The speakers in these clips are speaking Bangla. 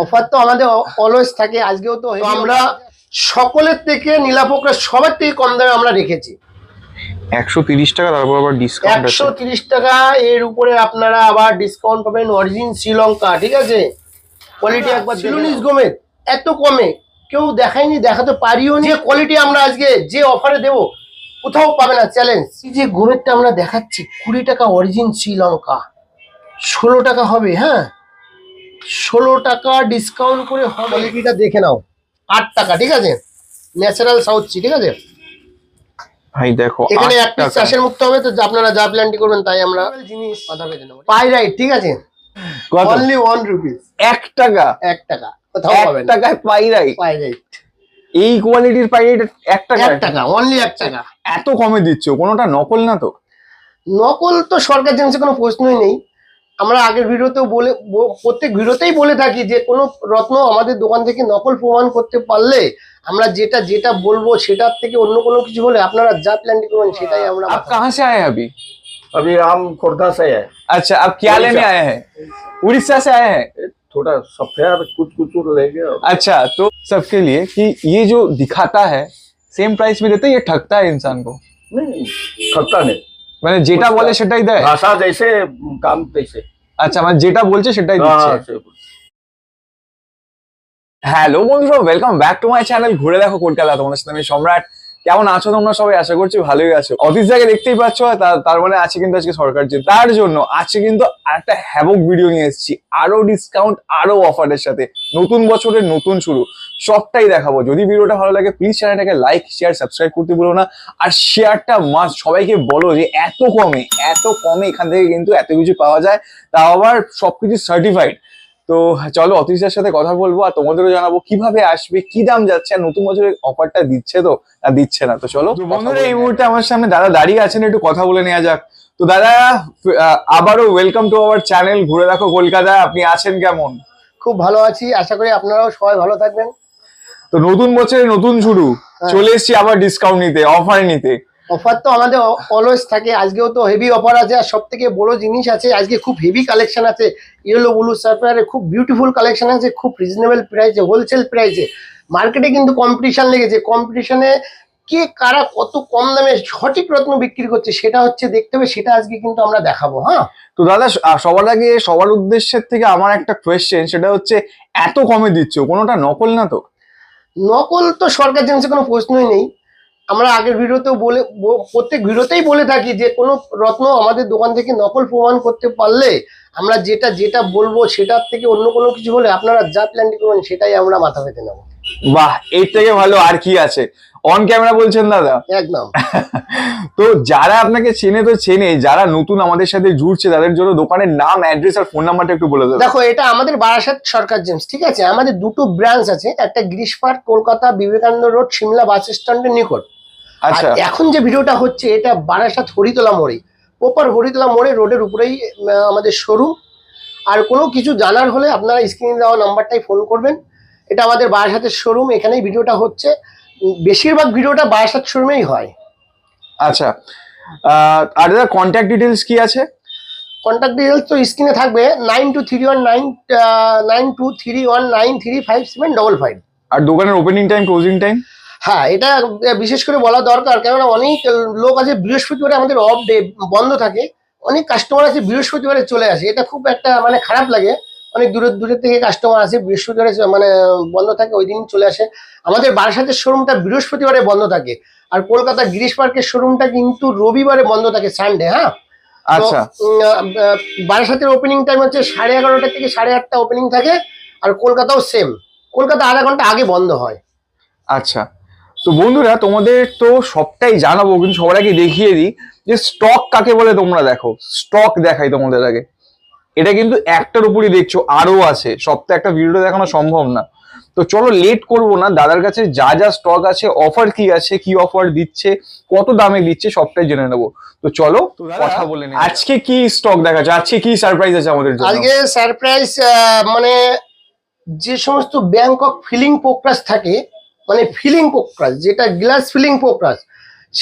অফার তো আমাদের অলওয়েজ থাকে, আজকেও তো আমরা সকলের থেকে নীলাপোকরা সবার থেকে কম দামে আমরা রেখেছি 130 টাকা, তারপর আবার ডিসকাউন্ট আছে 130 টাকা। এর উপরে আপনারা আবার ডিসকাউন্ট পাবেন। অরিজিন শ্রীলঙ্কা, ঠিক আছে, কোয়ালিটি একবার সিলোনিস গোমেদ এত কমে কেউ দেখায়নি, দেখাতে পারিও নি। যে কোয়ালিটি আমরা আজকে যে অফারে দেবো কোথাও পাবে না, চ্যালেঞ্জ। যে গোমেদটা আমরা দেখাচ্ছি 20 টাকা অরিজিন শ্রীলঙ্কা, 16 টাকা হবে। হ্যাঁ, 16 টাকা ডিসকাউন্ট করে হবে। কোয়ালিটিটা দেখে নাও, 8 টাকা, ঠিক আছে, ন্যাচারাল সাউথ সি, ঠিক আছে। ভাই দেখো এখানে এক পিস চাষের মুক্ত হবে, তো আপনারা যা প্ল্যানটি করবেন তাই আমরা জিনিস কথা বেঁধে নেবো। পাইরাইট, ঠিক আছে, অনলি 1 রুপিস, 1 টাকা, 1 টাকা, কোথাও পাবেন 1 টাকায় পাইরাইট। পাইরাইট এই কোয়ালিটির পাইরাইট 1 টাকা, 1 টাকা, অনলি 1 টাকা। এত কমে দিচ্ছ, কোনোটা নকল না তো? নকল তো সরকার জিনিসে কোনো প্রশ্নই নেই। আমরা আগের ভিডিওতেও প্রত্যেক ভিডিওতেই বলে থাকি যে কোনো রত্ন আমাদের দোকান থেকে নকল প্রমাণ করতে পারলে আমরা যেটা যেটা বলবো সেটার থেকে অন্য কোনো কিছু হলে আপনারা যা প্ল্যানটি করবেন সেটাই আমরা। आप कहाँ से आए हैं अभी? अभी हम खुर्दा से है। अच्छा, आप क्या लेने आए हैं? उड़ीसा से आए हैं? थोड़ा सफेद कुछ लेंगे। अच्छा, तो सबके लिए कि ये जो दिखाता है सेम प्राइस में देते हैं, ये ठगता है इंसान को? नहीं, ठगता नहीं, মানে যেটা বলে সেটাই দেয়? भाषा जैसे काम तैसे। আচ্ছা, মানে যেটা বলছে সেটাই দিচ্ছে। হ্যালো বন্ধুরা, welcome back to my channel ঘুরে দেখো কলকাতা। তোমাদের সাথে আমি সম্রাট। কেমন আছো তোমরা সবাই? আশা করছি ভালোই আছো। অফিস জায়গায় দেখতেই পাচ্ছ, তার মানে আছে কিন্তু আজকে সরকার দিন। তার জন্য আজকে কিন্তু একটা হ্যাভক ভিডিও নিয়ে এসেছি, আরো ডিসকাউন্ট, আরো অফারের সাথে। নতুন বছরের নতুন শুরু, সবটাই দেখাবো। যদি ভিডিওটা ভালো লাগে প্লিজ চ্যানেলটাকে লাইক, শেয়ার, সাবস্ক্রাইব করতে ভুলো না। আর শেয়ারটা মাস্ট। সবাইকে বলো যে এত কমে এখান থেকে কিন্তু এত কিছু পাওয়া যায়, তাও আবার সবকিছু সার্টিফাইড। তো চলো অতিথিদের সাথে কথা বলবো, আর তোমাদেরও জানাবো কিভাবে আসবে, কি দাম যাচ্ছে, আর নতুন বছরের অফারটা দিচ্ছে তো না দিচ্ছে না। তো চলো বন্ধুরা, এই মুহূর্তে আমার সামনে দাদা দাঁড়িয়ে আছেন, একটু কথা বলে নেওয়া যাক। তো দাদা, আবারও ওয়েলকাম টু আওয়ার চ্যানেল ঘুরে দেখো কলকাতা। আপনি আছেন কেমন? খুব ভালো আছি, আশা করি আপনারাও সবাই ভালো থাকবেন। তো নতুন বছরে নতুন শুরু, চলে এসেছি আবার ডিসকাউন্ট নিতে, অফার নিতে। অফার তো আমাদের অলওয়েজ থাকে, আজকেও তো হেভি অফার আছে। আর সব থেকে বড় জিনিস আছে, আজকে খুব হেভি কালেকশন আছে। ইয়েলো ব্লু সাফায়ারে খুব বিউটিফুল কালেকশন আছে, খুব রিজনেবল প্রাইসে, হোলসেল প্রাইসে। মার্কেটে কিন্তু কম্পিটিশন লেগেছে, কম্পিটিশনে কে কারা কত কম দামে সঠিক রত্ন বিক্রি করছে সেটা হচ্ছে দেখতে হবে, সেটা আজকে কিন্তু আমরা দেখাবো। হ্যাঁ, তো দাদা সবার আগে সবার উদ্দেশ্যের থেকে আমার একটা কোয়েশ্চেন, সেটা হচ্ছে এত কমে দিচ্ছ, কোনোটা নকল না তো? নকল তো সরকার জিনিসে কোনো প্রশ্নই নেই। আমরা আগের ভিডিওতেও প্রত্যেক ভিডিওতেই বলে থাকি যে কোনো রত্ন আমাদের দোকান থেকে নকল প্রমাণ করতে পারলে আমরা যেটা যেটা বলবো সেটার থেকে অন্য কোনো কিছু হলে আপনারা যা প্ল্যানটি করবেন সেটাই আমরা মাথা পেতে নেবো। বাহ, এর থেকে ভালো আর কি আছে? অন ক্যামেরা বলছেন দাদা? একদম। তো যারা আপনাকে চেনে তো চেনে, যারা নতুন আমাদের সাথে জুড়ছে তাদের জন্য দোকানের নাম, অ্যাড্রেস আর ফোন নাম্বারটা একটু বলে দেবেন। দেখো, এটা আমাদের বারাসাত সরকার জেমস, ঠিক আছে। আমাদের দুটো ব্রাঞ্চ আছে, একটা গিরিশ পার্ক কলকাতা বিবেকানন্দ রোড সিমলা বাস স্ট্যান্ডের নিকট। আচ্ছা, এখন যে ভিডিওটা হচ্ছে এটা বারাসাত হরিতলা মোড়ে, প্রপার হরিতলা মোড়ে রোডের উপরেই আমাদের শোরুম। আর কোনো কিছু জানার হলে আপনারা স্ক্রিনে দেওয়া নাম্বারটাই ফোন করবেন। এটা আমাদের বারাসাতের শোরুম, এখানেই ভিডিওটা হচ্ছে। বেশিরভাগ ভিডিওটা বারাসাত শোরুমেই হয়। আচ্ছা, আর দাদা কন্ট্যাক্ট ডিটেলস কি আছে? কন্ট্যাক্ট ডিটেলস তো স্ক্রিনে থাকবে, 923193193575। আর দোকানের ওপেনিং টাইম, ক্লোজিং টাইম? হ্যাঁ, এটা বিশেষ করে বলা দরকার, কেননা অনেক লোক আছে বৃহস্পতিবারে আমাদের অফ ডে, বন্ধ থাকে। অনেক কাস্টমার আছে বৃহস্পতিবারে চলে আসে, এটা খুব একটা মানে খারাপ লাগে। অনেক দূরের থেকে কাস্টমার আসে, বৃহস্পতিবারে মানে বন্ধ থাকে, ওই দিন চলে আসে। আমাদের বারাসাতের শোরুমটা বৃহস্পতিবারে বন্ধ থাকে, আর কলকাতা গিরিশ পার্কের শোরুমটা কিন্তু রবিবারে বন্ধ থাকে, সানডে। হ্যাঁ, আচ্ছা। বারাসাতের ওপেনিং টাইম হচ্ছে 11:30 থেকে 8:30 ওপেনিং থাকে। আর কলকাতাও সেম, কলকাতা আধা ঘন্টা আগে বন্ধ হয়। আচ্ছা, তো বন্ধুরা তোমাদের তো সবটাই জানাবো, কিন্তু সবার আগে দেখিয়ে দিই যে স্টক কাকে বলে। তোমরা দেখো, স্টক দেখাই তোমাদের আগে। এটা কিন্তু একটার উপরই দেখছো, আরো আছে। সপ্তাহে একটা ভিডিও দেখানো সম্ভব না। তো চলো লেট করবো না, দাদার কাছে যা যা স্টক আছে, অফার কি আছে, কি অফার দিচ্ছে, কত দামে দিচ্ছে, সবটাই জেনে নেবো। তো চলো কথা বলে নিই, আজকে কি স্টক দেখাচ্ছে, আজকে কি সারপ্রাইজ আছে আমাদের জন্য? আজকে সারপ্রাইজ মানে যে সমস্ত ব্যাংকক ফিলিং পোকরাস থাকে, মানে ফিলিং পোকরাস যেটা গ্লাস ফিলিং পোকরাস,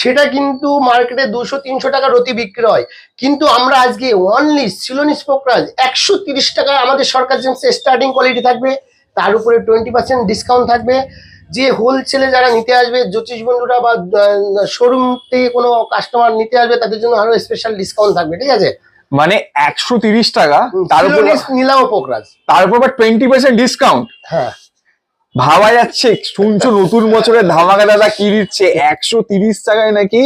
সেটা কিন্তু মার্কেটে 200-300 টাকা রতি বিক্রি হয়। কিন্তু আমরা আজকে অনলি সিলোনিস পোকরাস 130 টাকায় আমাদের সরকার জেমসে স্টার্টিং কোয়ালিটি থাকবে, তার উপরে 20% ডিসকাউন্ট থাকবে। যে হোলসেলে যারা নিতে আসবে, জ্যোতিষ বন্ধুরা বা শোরুম থেকে কোনো কাস্টমার নিতে আসবে, তাদের জন্য আরো স্পেশাল ডিসকাউন্ট থাকবে, ঠিক আছে? মানে 130 টাকা, তার উপর নিলাম পোকরাজ, তার উপর 20% ডিসকাউন্ট। হ্যাঁ ভাবা যাচ্ছে, শুনছো নতুন বছরের ধামাকা দাদা কি দিচ্ছে, 130 টাকায় নাকি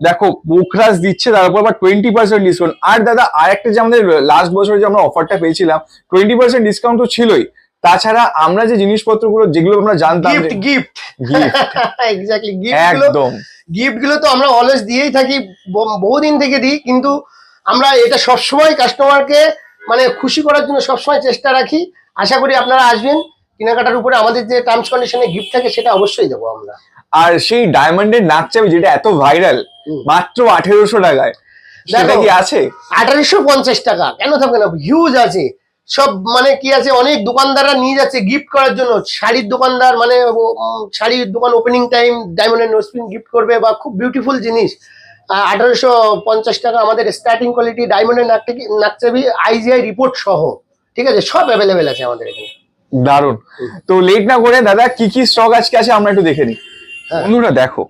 দেখো পোখরাজ দিচ্ছে, তার উপর আবার 20% ডিসকাউন্ট। আর দাদা আরেকটা যে আমাদের লাস্ট বছরে যে আমরা অফারটা পেয়েছিলাম, 20% ডিসকাউন্ট তো ছিলই, তাছাড়া আমরা যে জিনিসপত্রগুলো যেগুলো আমরা জানতাম, গিফট গিফট এক্স্যাক্টলি, গিফট একদম গিফট গুলো তো আমরা অলওয়েজ দিয়েই থাকি, বহুদিন থেকে দিই, কিন্তু আমরা এটা সবসময় কাস্টমারকে মানে খুশি করার জন্য সবসময় চেষ্টা রাখি। আশা করি আপনারা আসবেন, কেনাকাটার উপরে আমাদের যে টার্মস কন্ডিশনে গিফট থাকে সেটা অবশ্যই দেবো আমরা। আর সেই ডায়মন্ডের নাক চাবি যেটা এত ভাইরাল, মাত্র 1800 টাকায়, সেটা কি আছে? 1850 টাকা কেন থাকবে না, হিউজ আছে। সব মানে কি আছে, অনেক দোকানদাররা নিয়ে যাচ্ছে গিফট করার জন্য। শাড়ির দোকানদার মানে শাড়ির দোকান ওপেনিং টাইম ডায়মন্ডের নোজপিন গিফট করবে, বা খুব বিউটিফুল জিনিস। 1850 টাকা আমাদের স্টার্টিং কোয়ালিটি ডায়মন্ডের নাকচাবি আইজিআই রিপোর্ট সহ, ঠিক আছে? সব অ্যাভেলেবেল আছে আমাদের এখানে। দারুন। তো লেট না করে দাদা কি কি স্টক আজকে আছে আমরা একটু দেখে নিই। বন্ধুরা দেখো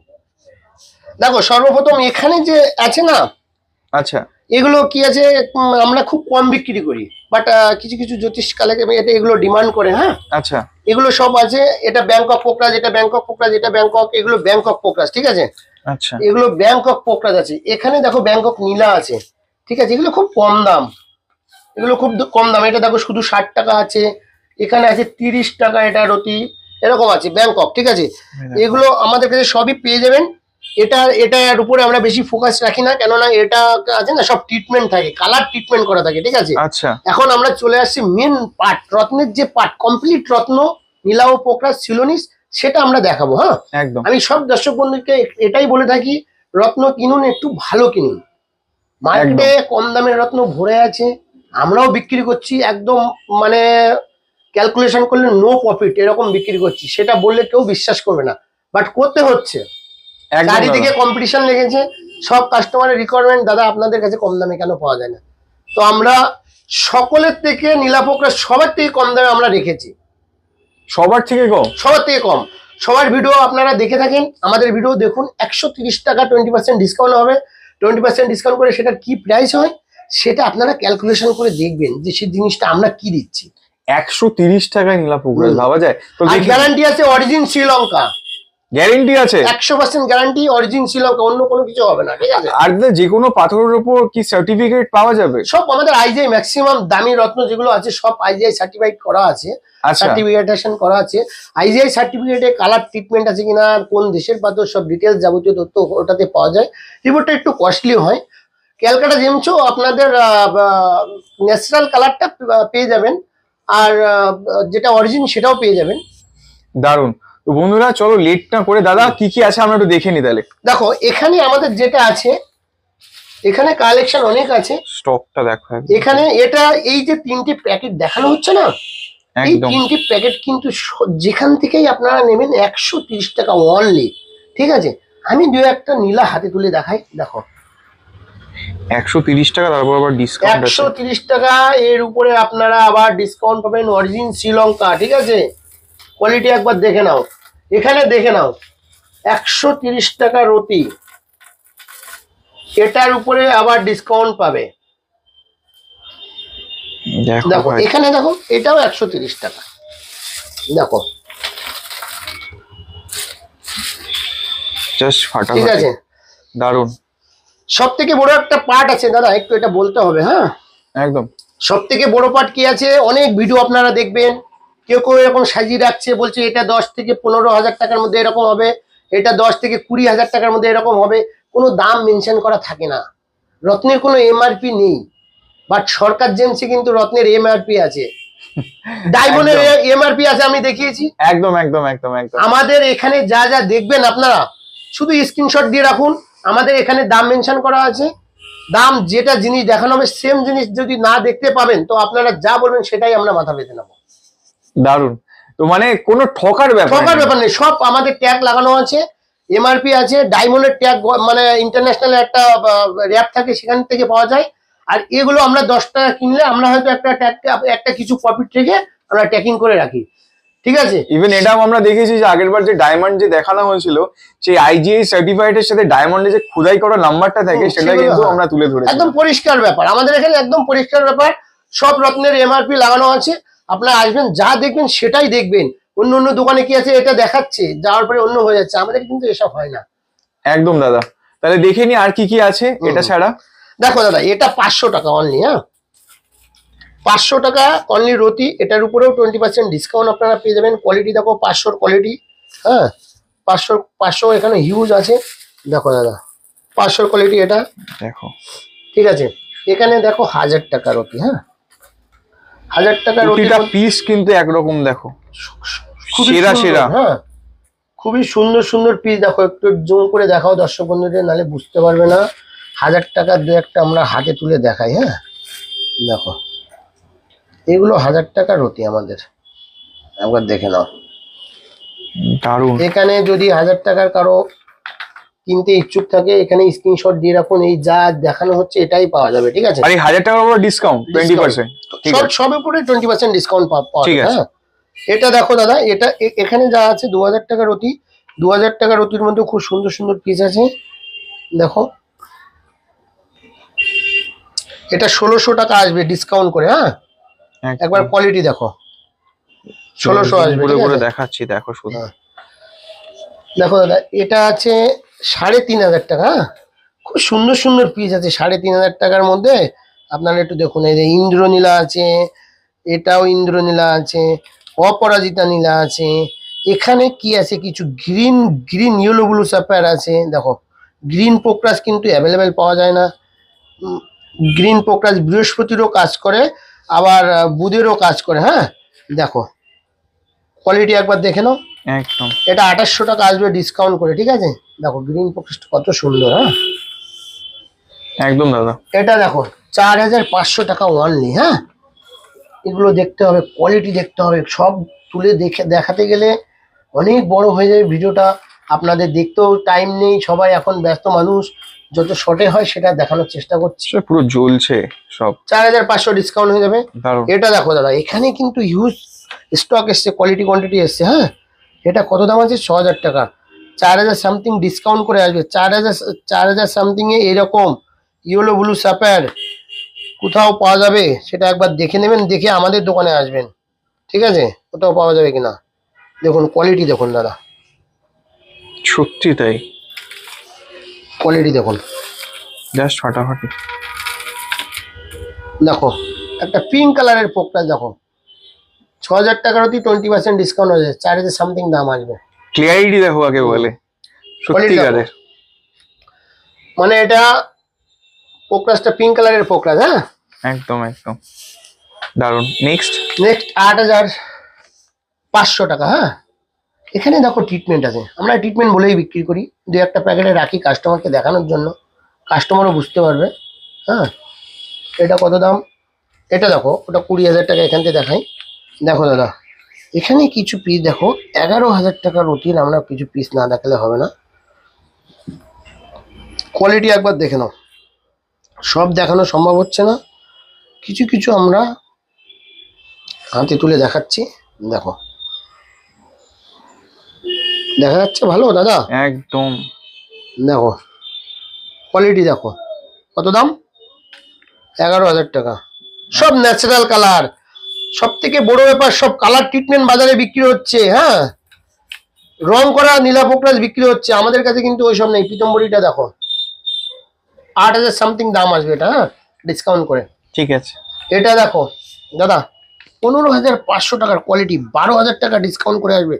দেখো, সর্বপ্রথম এখানে যে আছে না, আচ্ছা এগুলো কি আছে, আমরা খুব কম বিক্রি করি, বাট কিছু কিছু জ্যোতিষ কালাকে এটা এগুলো ডিমান্ড করে। হ্যাঁ আচ্ছা, এগুলো সব আছে। এটা ব্যাংকক পোকরাজ, এটা ব্যাংকক পোকরাজ, এটা ব্যাংকক, এগুলো ব্যাংকক পোকরাজ, ঠিক আছে? আচ্ছা এগুলো ব্যাংকক পোকরাজ আছে। এখানে দেখো ব্যাংকক নীলা আছে, ঠিক আছে? এগুলো খুব কম দাম, এগুলো খুব কম দাম। এটা দেখো শুধু 60 টাকা আছে, এখানে আছে 30 টাকা, এটা রতি এরকম আছে ব্যাংকক, ঠিক আছে? এগুলো আমাদের কাছে সবই পেয়ে যাবেন। এটার উপরে আমরা বেশি ফোকাস রাখি না, কেননা এটা আছে না সব ট্রিটমেন্ট থাকে, কালার ট্রিটমেন্ট করা থাকে, ঠিক আছে? আচ্ছা এখন আমরা চলে আসছি মেন পার্ট, রত্নের যে পার্ট, কমপ্লিট রত্ন নীলা ও পোকরাজ সিলোনিস, সেটা আমরা দেখাবো। হ্যাঁ একদম। আমি সব দর্শক বন্ধুকে এটাই বলে থাকি, রত্ন কিনুন, একটু ভালো কিনুন। মার্কেটে কম দামের রত্ন ভরে আছে, আমরাও বিক্রি করছি একদম মানে ক্যালকুলেশন করলে নো প্রফিট এরকম বিক্রি করছি। সেটা বললে কেউ বিশ্বাস করবে না, বাট করতে হচ্ছে। চারিদিকে কম্পিটিশন লেগেছে, সব কাস্টমারের রিকোয়ারমেন্ট, দাদা আপনাদের কাছে কম দামে কেন পাওয়া যায় না? তো আমরা সকলের থেকে নীলা পোকরাজ সবার থেকে কম দামে আমরা রেখেছি। সবার থেকে কম? সবার থেকে কম। সবার ভিডিও আপনারা দেখে থাকেন, আমাদের ভিডিও দেখুন। 130 টাকা 20% ডিসকাউন্ট হবে। 20% ডিসকাউন্ট করে সেটার কি প্রাইস হয় সেটা আপনারা ক্যালকুলেশন করে দেখবেন যে সেই জিনিসটা আমরা কি দিচ্ছি। 130 টাকায় নীলা পোকরাজ ভাবা যায়? তো গ্যারান্টি আছে অরিজিন শ্রীলঙ্কা, গ্যারান্টি আছে 100% গ্যারান্টি, অরিজিন শ্রীলঙ্কা, অন্য কোনো কিছু হবে না, ঠিক আছে? আর যে কোনো পাথরের উপর কি সার্টিফিকেট পাওয়া যাবে? সব আমাদের আইজিআই ম্যাক্সিমাম দামি রত্ন যেগুলো আছে সব আইজিআই সার্টিফাইড করা আছে, সার্টিফিকেশন করা আছে। আইজিআই সার্টিফিকেটে কালার ট্রিটমেন্ট আছে কিনা, কোন দেশের পাথর, সব ডিটেলস যাবতীয় তথ্য ওটাতে পাওয়া যায়। রিপোর্টটা একটু কস্টলি হয়। ক্যালকাটা জেমসও আপনাদের ন্যাচারাল কালারটা পেয়ে যাবেন, আর যেটা অরিজিন সেটাও পেয়ে যাবেন। দারুন। তো বন্ধুরা চলো লেট না করে দাদা কি কি আছে আমরা একটু দেখে নি তাহলে। দেখো এখানে আমাদের যেটা আছে, এখানে কালেকশন অনেক আছে, স্টকটা দেখো। এখানে এটা এই যে 3টে প্যাকেট দেখানো হচ্ছে না, এই 3টে প্যাকেট কিন্তু যেখান থেকেই আপনারা নেবেন 130 টাকা অনলি, ঠিক আছে? আমি দু একটা নীলা হাতে তুলে দেখাই, দেখো 130 টাকা, তারপর আবার ডিসকাউন্ট আছে 130 টাকা, এর উপরে আপনারা আবার ডিসকাউন্ট পাবেন। অরিজিন শ্রীলঙ্কা, ঠিক আছে? কোয়ালিটি একবার দেখে নাও, এখানে দেখে নাও 130 টাকা রতি, এটার উপরে আবার ডিসকাউন্ট পাবে। দেখো এখানে দেখো, এটাও 130 টাকা, দেখো জাস্ট ফাটা, ঠিক আছে? দারুন। সব থেকে বড় একটা পার্ট আছে দাদা, একটু এটা বলতে হবে। হ্যাঁ একদম, সব থেকে বড় পার্ট কি আছে, অনেক ভিডিও আপনারা দেখবেন, কেউ কেউ এরকম সাজিয়ে রাখছে, বলছে এটা 10 থেকে 15,000 টাকার মধ্যে এরকম হবে, এটা 10 থেকে 20,000 টাকার মধ্যে এরকম হবে। কোনো দাম মেনশন করা থাকে না, রত্নের কোনো এমআরপি নেই, বাট সরকার জেমসে কিন্তু রত্নের এমআরপি আছে, ডায়মন্ডের এমআরপি আছে, আমি দেখিয়েছি। একদম একদম একদম একদম। আমাদের এখানে যা যা দেখবেন আপনারা শুধু স্ক্রিনশট দিয়ে রাখুন, আমাদের এখানে দাম মেনশন করা আছে। দাম যেটা জিনিস দেখানো হবে সেম জিনিস যদি না দেখতে পাবেন, তো আপনারা যা বলবেন সেটাই আমরা মাথা পেতে নেবো। দারুন। তো মানে কোনো ঠকার ব্যাপার নেই, সব আমাদের ট্যাগ লাগানো আছে, এমআরপি আছে, ডায়মন্ডের ট্যাগ মানে ইন্টারন্যাশনাল একটা র্যাপ থাকে, সেখান থেকে পাওয়া যায়। আর এগুলো আমরা 10 টাকা কিনলে আমরা হয়তো একটা কিছু প্রফিট রেখে আমরা ট্যাকিং করে রাখি, ঠিক আছে। ইভেন এটাও আমরা দেখেছি যে আগের বার যে ডায়মন্ড যে দেখানো হয়েছিল, সেই আইজিআই সার্টিফাইড এর সাথে ডায়মন্ডে যে খোদাই করা নাম্বারটা থাকে সেটা সেগুলো কিন্তু হ্যাঁ। আমরা তুলে ধরেছি। একদম পরিষ্কার ব্যাপার, আমাদের এখানে একদম পরিষ্কার ব্যাপার, সব রত্নের এমআরপি লাগানো আছে। আপনারা আসবেন, যা দেখবেন সেটাই দেখবেন। অন্য অন্য দোকানে কি আছে এটা দেখাচ্ছে, যাওয়ার পরে অন্য হয়ে যাচ্ছে, আমাদের কিন্তু এসব হয় না। একদম দাদা, তাহলে দেখে নি আর কি কি আছে এটা ছাড়া। দেখো দাদা, এটা 500 টাকা অনলি, হ্যাঁ 500 টাকা অনলি রতি। এটার উপরেও 20% ডিসকাউন্ট আপনারা পেয়ে যাবেন। কোয়ালিটি দেখো, 500 কোয়ালিটি, হ্যাঁ 500 এখানে হিউজ আছে। দেখো দাদা 500 কোয়ালিটি এটা, দেখো ঠিক আছে। এখানে দেখো 1000 টাকা রতি, হ্যাঁ 1000 টাকা রতি, প্রতিটা পিস কিন্তু একরকম, দেখো খুবই সেরা সুন্দর, সেরা। হ্যাঁ খুবই সুন্দর সুন্দর পিস। দেখো একটু জুম করে দেখাও দর্শক বন্ধুদের, নাহলে বুঝতে পারবে না। 1000 টাকা দু একটা আমরা হাতে তুলে দেখাই, হ্যাঁ দেখো এগুলো 1000 টাকা রতি আমাদের, একবার দেখে নাও। দারুণ। এখানে যদি 1000 টাকার কারো কিনতে ইচ্ছুক থাকে, এখানে স্ক্রিনশট দিয়ে রাখুন, এই যা দেখানো হচ্ছে এটাই পাওয়া যাবে, ঠিক আছে। আর এই 1000 টাকার উপর ডিসকাউন্ট 20%, ঠিক সব আছে সবের উপরে 20% ডিসকাউন্ট পাওয়া ঠিক যাবে, আছে। হ্যাঁ। এটা দেখো দাদা, এটা এখানে যা আছে 2000 টাকা রতি, 2000 টাকা রতির মধ্যে খুব সুন্দর সুন্দর পিস আছে। দেখো এটা 1600 টাকা আসবে ডিসকাউন্ট করে, হ্যাঁ একবার কোয়ালিটি দেখো, 1600 আসবে, পুরো ঠিক পুরো আছে? দেখাচ্ছি, দেখো শুধু। হ্যাঁ। দেখো দাদা, এটা আছে 3500 টাকা, হ্যাঁ খুব সুন্দর সুন্দর পিস আছে 3500 টাকার মধ্যে। আপনারা একটু দেখুন, এই যে ইন্দ্রনীলা আছে, এটাও ইন্দ্রনীলা আছে, অপরাজিতা নীলা আছে। এখানে কি আছে, কিছু গ্রিন গ্রিন ইয়েলো ব্লু স্যাপার আছে। দেখো গ্রিন পোকরাস কিন্তু অ্যাভেলেবেল পাওয়া যায় না। গ্রিন পোকরাস বৃহস্পতিরও কাজ করে, আবার বুধেরও কাজ করে, হ্যাঁ দেখো কোয়ালিটি একবার দেখে নাও। একদম এটা 2800 টাকা আসবে ডিসকাউন্ট করে, ঠিক আছে। দেখো গ্রিন পোকরাসটা কত সুন্দর, হ্যাঁ একদম দাদা। এটা দেখো 4500 টাকা অনলি, হ্যাঁ এগুলো দেখতে হবে, কোয়ালিটি দেখতে হবে, সব তুলে দেখাতে গেলে অনেক বড় হয়ে যাবে ভিডিওটা, আপনাদের দেখতেও টাইম নেই, সবাই এখন ব্যস্ত মানুষ, যত শর্টে হয় সেটা দেখানোর চেষ্টা করছি। সে পুরো জ্বলছে সব। 4500 ডিসকাউন্ট হয়ে যাবে। দারুণ। এটা দেখো দাদা, এখানে কিন্তু হিউজ স্টক এসছে, কোয়ালিটি কোয়ান্টিটি এসছে, হ্যাঁ এটা কত দাম আছে, 6000 টাকা, 4000 সামথিং ডিসকাউন্ট করে আসবে। 4000 সামথিং এ এরকম ইয়েলো ব্লু স্যাপার কোথাও পাওয়া যাবে সেটা একবার দেখে নেবেন, দেখে আমাদের দোকানে আসবেন, ঠিক আছে, কোথাও পাওয়া যাবে কিনা। দেখুন কোয়ালিটি দেখুন দাদা, সত্যি তাই, কোয়ালিটি দেখুন। জাস্ট ফাটাফাটি। দেখো একটা পিঙ্ক কালারের পোকটা দেখো, 6000 টাকার অতি 20% ডিসকাউন্ট হয়ে যাবে, 4000 সামথিং দাম আসবে। ক্লিয়ারিটি দেখো কাকে বলে, সত্যিকারের। মানে এটা পোকরাসটা পিঙ্ক কালারের পোকরাস, হ্যাঁ একদম একদম দারুণ। নেক্সট নেক্সট 8500 টাকা, হ্যাঁ এখানে দেখো ট্রিটমেন্ট আছে, আমরা ট্রিটমেন্ট বলেই বিক্রি করি, দু একটা প্যাকেটে রাখি কাস্টমারকে দেখানোর জন্য, কাস্টমারও বুঝতে পারবে, হ্যাঁ। এটা কত দাম, এটা দেখো ওটা 20000 টাকা, এখান থেকে দেখাই। দেখো দাদা এখানে কিছু পিস দেখো 11000 টাকার অতির, আমরা কিছু পিস না দেখালে হবে না, কোয়ালিটি একবার দেখে নাও, সব দেখানো সম্ভব হচ্ছে না, কিছু কিছু আমরা হাতে তুলে দেখাচ্ছি। দেখো দেখা যাচ্ছে ভালো দাদা, একদম। দেখো কোয়ালিটি দেখো, কত দাম, 11000 টাকা, সব ন্যাচারাল কালার। সব থেকে বড় ব্যাপার, সব কালার ট্রিটমেন্ট বাজারে বিক্রি হচ্ছে, হ্যাঁ রং করা নীলা পোকরাস বিক্রি হচ্ছে, আমাদের কাছে কিন্তু ওইসব নেই। পিতম্বরীটা দেখো 8000 সামথিং দাম আসবে এটা, হ্যাঁ ডিসকাউন্ট করে। ঠিক আছে। এটা দেখো দাদা 15500 টাকার কোয়ালিটি, 12000 টাকা ডিসকাউন্ট করে আসবে,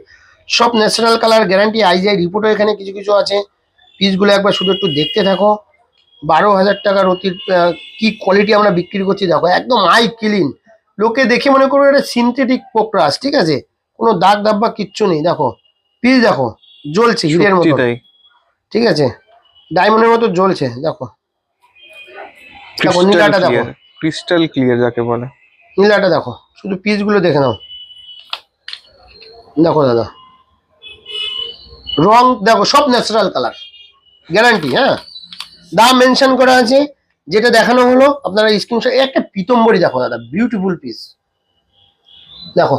সব ন্যাচারাল কালার গ্যারান্টি, আইজিআই রিপোর্টও এখানে কিছু কিছু আছে। পিসগুলো একবার শুধু একটু দেখতে থাকো। 12000 টাকার অতি কি কোয়ালিটি আমরা বিক্রি করছি দেখো, একদম আই ক্লিন, লোকে দেখে মনে করবে এটা সিনথেটিক পোকরাস, ঠিক আছে, কোনো দাগ দাব্বা কিচ্ছু নেই। দেখো পিস দেখো জ্বলছে হিরের সত্যি মতো, তাই, ঠিক আছে, ডায়মন্ডের মতো জ্বলছে। দেখো দেখো নীলাটা দেখো, ক্রিস্টাল ক্লিয়ার যাকে বলে। নীলাটা দেখো, শুধু পিসগুলো দেখে নাও। দেখো দাদা রং দেখো, সব ন্যাচারাল কালার গ্যারান্টি, হ্যাঁ দাম মেনশন করা আছে, যেটা দেখানো হলো আপনারা স্ক্রিনশট। একটা পিতম্বরী দেখো দাদা, বিউটিফুল পিস, দেখো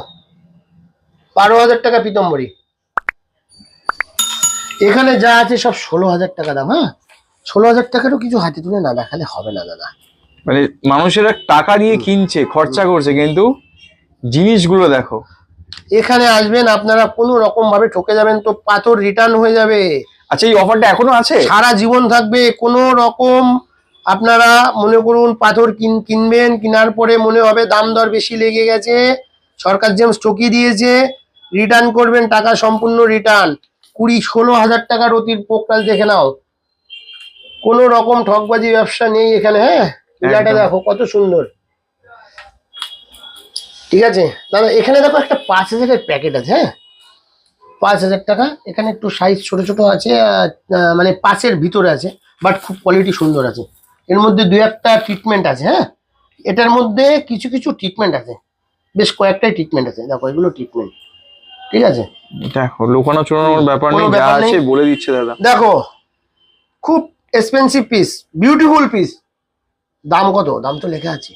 12,000 টাকা পিতম্বরী। এখানে যা আছে সব 16,000 টাকা দাম। হ্যাঁ, 16,000 টাকারও কিছু হাতে তুলে না দেখালে হবে না দাদা। মানে মানুষেরা টাকা দিয়ে কিনছে, খরচা করছে, কিন্তু জিনিসগুলো দেখো। এখানে আসবেন আপনারা, কোনো রকম ভাবে ঠকে যাবেন তো পাথর রিটার্ন হয়ে যাবে, আচ্ছা, এই অফারটা এখনো আছে? সারা জীবন থাকবে। কোনো রকম আপনারা মনে করুন পাথর কিনবেন, কেনার পরে মনে হবে দাম দর বেশি লেগে গেছে, সরকার জেমস ঠকিয়ে দিয়েছে, রিটার্ন করবেন, টাকা সম্পূর্ণ রিটার্ন। 16,000 টাকার অতির পোকরাজ দেখে নাও, কোনো রকম ঠকবাজি ব্যবসা নেই এখানে। হ্যাঁ, পূজাটা একদম। দেখো কত সুন্দর। ঠিক আছে দাদা, এখানে দেখো একটা 5,000-এর প্যাকেট আছে। হ্যাঁ, 5,000 টাকা। এখানে একটু সাইজ ছোট ছোট আছে, মানে 5-এর ভিতরে আছে, বাট খুব কোয়ালিটি সুন্দর আছে। এর মধ্যে 2-1টা ট্রিটমেন্ট আছে। হ্যাঁ, এটার মধ্যে কিছু কিছু ট্রিটমেন্ট আছে, বেশ কয়েকটাই ট্রিটমেন্ট আছে। দেখো এগুলো ট্রিটমেন্ট। ঠিক আছে, দেখো লুকানো চুরানোর ব্যাপার কোনো নেই, যা ব্যাপার নেই। আছে বলে দিচ্ছে দাদা। দেখো খুব এক্সপেন্সিভ পিস, বিউটিফুল পিস। দাম কত? দাম তো লেখা আছে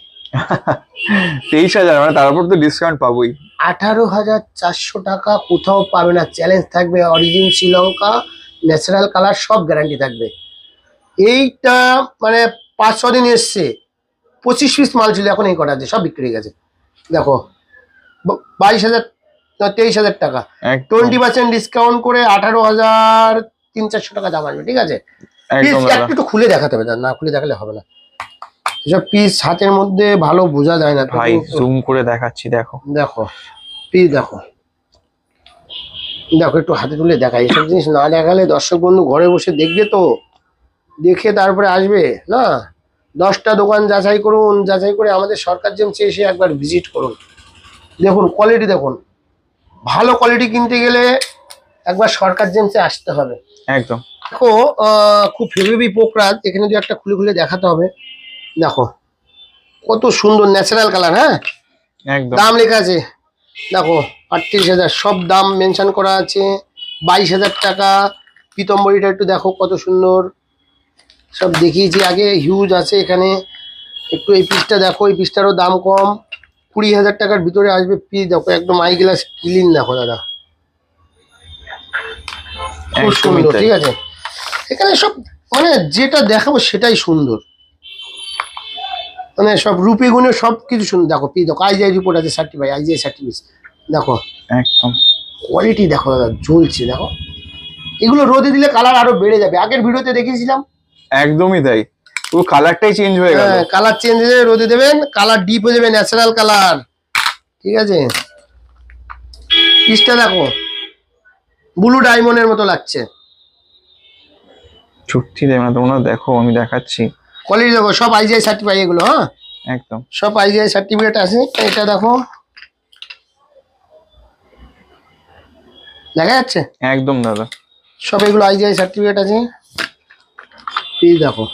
23,000, মানে তার উপর তো ডিসকাউন্ট পাবোই। 18,400 টাকা। কোথাও পাবে না, চ্যালেঞ্জ থাকবে। অরিজিন শ্রীলঙ্কা, ন্যাচারাল কালার, সব গ্যারান্টি থাকবে। এইটা মানে 5-6 দিন এসছে, 25 পিস মাল ছিল, এখন এই কটা আছে, সব বিক্রি হয়ে গেছে। দেখো 22,000, 23,000 টাকা, একদম 20% ডিসকাউন্ট করে 18,300-400 টাকা দাম আসবে। ঠিক আছে, একদম Piece দাদা। একটু খুলে দেখাতে হবে, না খুলে দেখালে হবে না। এসব পিস হাতের মধ্যে ভালো বোঝা যায় না তো। ভাই জুম করে দেখাচ্ছি, দেখো। দেখো পিস দেখো, দেখো একটু হাতে তুলে দেখাই। এসব জিনিস না দেখালে দর্শক বন্ধু ঘরে বসে দেখবে তো, দেখে তারপরে আসবে না। 10টা দোকান যাচাই করুন, যাচাই করে আমাদের সরকার জেমসে এসে একবার ভিজিট করুন। দেখুন কোয়ালিটি দেখুন, ভালো কোয়ালিটি কিনতে গেলে একবার সরকার জেমসে আসতে হবে। একদম দেখো খুব হেভি পোকরাজ, এখানে দু একটা খুলে খুলে দেখাতে হবে। দেখো কত সুন্দর ন্যাচারাল কালার। হ্যাঁ, একদম দাম লেখা আছে দেখো 38,000, সব দাম মেনশন করা আছে। 22,000 টাকা পিতম্বরীটা একটু দেখো কত সুন্দর, সব দেখিয়েছি আগে, হিউজ আছে এখানে। একটু এই পিসটা দেখো, এই পিসটারও দাম কম, 20,000 টাকার ভিতরে আসবে পিস। দেখো একদম আই গ্লাস ক্লিন, দেখো দাদা খুব একদমই সুন্দর। তাই। ঠিক আছে, এখানে সব মানে যেটা দেখাবো সেটাই সুন্দর, মানে সব রূপে গুণে সব কিছু সুন্দর। দেখো পিস দেখো, আইজিআই রিপোর্ট আছে, সার্টিফাই আইজিআই সার্টিফিকেট। দেখো একদম কোয়ালিটি দেখো দাদা, জ্বলছে দেখো। এগুলো রোদে দিলে কালার আরো বেড়ে যাবে, আগের ভিডিওতে দেখিয়েছিলাম। একদমই তাই, পুরো কালারটাই চেঞ্জ হয়ে গেল। হ্যাঁ, কালার চেঞ্জ হয়ে যাবে, রোদে দেবেন কালার ডিপ হয়ে যাবে, ন্যাচারাল কালার। ঠিক আছে, পিসটা দেখো ব্লু ডায়মন্ডের মতো লাগছে। সত্যি তাই, মানে তোমরা দেখো, আমি দেখাচ্ছি। কোয়ালিটি দেখো, সব আইজিআই সার্টিফাই এগুলো। হ্যাঁ, একদম সব আইজিআই সার্টিফিকেট আছে। এটা দেখো দেখা যাচ্ছে, একদম দাদা। সব এগুলো আইজিআই সার্টিফিকেট আছে। পিস দেখো,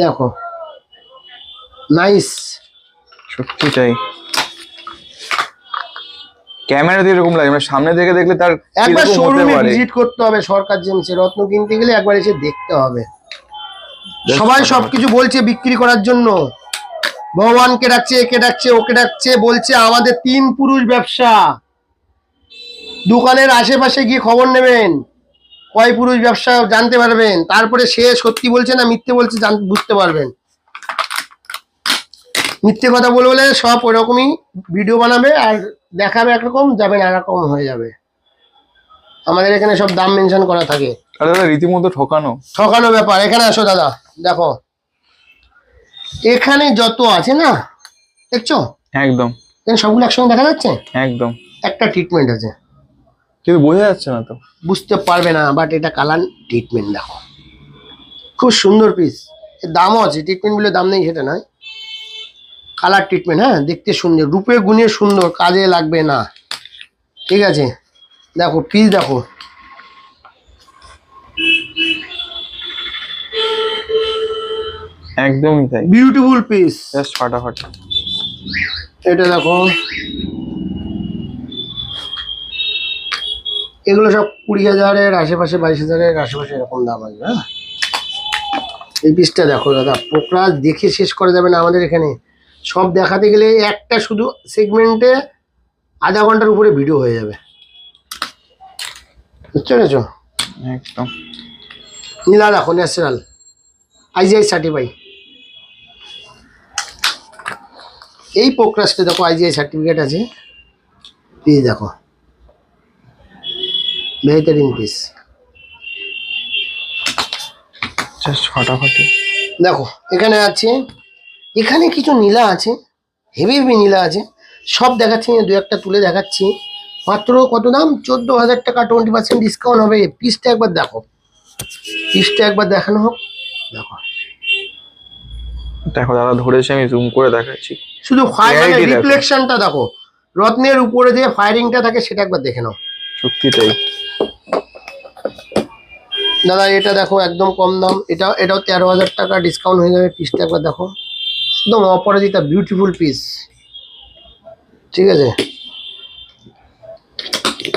দেখো নাইস। সত্যি তাই, ক্যামেরাতে এরকম লাগে, মানে সামনে থেকে দেখলে তার একবার কিরকম হতে শোরুমে পারে। ভিজিট করতে হবে সরকার জেমসে। রত্ন কিনতে গেলে একবার এসে দেখতে হবে। Just সবাই ফটাফট। সবকিছু বলছে বিক্রি করার জন্য, ভগবানকে ডাকছে, একে ডাকছে, ওকে ডাকছে, বলছে আমাদের 3 পুরুষ ব্যবসা। দোকানের আশেপাশে গিয়ে খবর নেবেন, কয় পুরুষ ব্যবসা জানতে পারবেন, তারপরে সে সত্যি বলছে না মিথ্যে বলছে বুঝতে পারবেন। মিথ্যে কথা বলে সব ওরকমই ভিডিও বানাবে আর দেখাবে একরকম, যাবেন একরকম হয়ে যাবে। আমাদের এখানে সব দাম মেনশন করা থাকে। আরে দাদা রীতিমতো ঠকানো। ঠকানো ব্যাপার। এখানে আসো দাদা, দেখো এখানে যত আছে না, দেখছো একদম এখানে সবগুলো একসঙ্গে দেখা যাচ্ছে। একদম, একটা ট্রিটমেন্ট আছে, কিন্তু বোঝা যাচ্ছে না তো। বুঝতে পারবে না, বাট এটা কালার ট্রিটমেন্ট। দেখো খুব সুন্দর পিস, এর দামও আছে। ট্রিটমেন্ট বলে দাম নেই সেটা নয়, কালার ট্রিটমেন্ট। হ্যাঁ, দেখতে সুন্দর, রূপে গুণে সুন্দর, কাজে লাগবে না। ঠিক আছে, দেখো পিস দেখো, একদমই তাই, বিউটিফুল পিস। জাস্ট ফাটাফাট। এটা দেখো, এগুলো সব 20,000-এর আশেপাশে, 22,000-এর আশেপাশে এরকম দাম আসবে। হ্যাঁ, এই পিসটা দেখো দাদা, পোকরা দেখে শেষ করা যাবে না আমাদের এখানে। সব দেখাতে গেলে একটা শুধু সেগমেন্টে আধা ঘন্টার উপরে ভিডিও হয়ে যাবে, বুঝতে পেরেছো? একদম নীলা দেখো, ন্যাচারাল IGI সার্টিফাই। এই পোকরাসটা দেখো IGI সার্টিফিকেট আছে। পিস দেখো, বেহতরিন পিস। জাস্ট ফাটাফাটি। দেখো এখানে আছে, এখানে কিছু নীলা আছে, হেভি হেভি নীলা আছে। সব দেখাচ্ছি না, দু একটা তুলে দেখাচ্ছি। মাত্র কত দাম? 14,000 টাকা, 20% ডিসকাউন্ট হবে। পিসটা একবার দেখো, পিসটা একবার দেখানো হোক। দেখো দেখো দাদা ধরেছে, আমি জুম করে দেখাচ্ছি। শুধু Clarity দেখো। রিফ্লেকশনটা দেখো, রত্নের উপরে যে ফায়ারিংটা থাকে সেটা একবার দেখে নাও। সত্যি তাই। দাদা এটা দেখো একদম কম দাম, এটাও 13,000 টাকা ডিসকাউন্ট হয়ে যাবে। পিসটা একবার দেখো, একদম অপরাজিতা বিউটিফুল পিস, ঠিক আছে?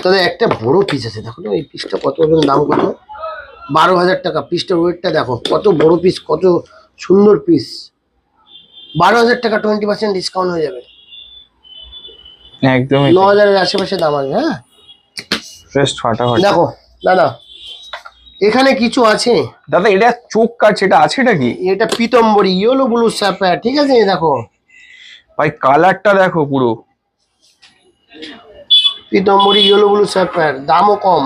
দাদা একটা বড় পিস আছে, দেখো তো এই পিসটা কত, দাম কত? 12,000 টাকা। পিসটার ওয়েটটা দেখো, কত বড় পিস, কত সুন্দর পিস। 12,000 টাকা, 20% ডিসকাউন্ট হয়ে যাবে। একদমই 9,000-এর আশেপাশে দাম আসবে। হ্যাঁ জাস্ট ফাটাফাটি। দেখো দাদা, এখানে কিছু আছে। দাদা এটা চোখ কাটছে, এটা আছে এটা কি? এটা পিতম্বরী ইয়েলো ব্লু স্যাফায়ার, ঠিক আছে? দেখো ভাই কালারটা দেখো পুরো। পিতম্বরী ইয়েলো ব্লু স্যাফায়ার, দামও কম,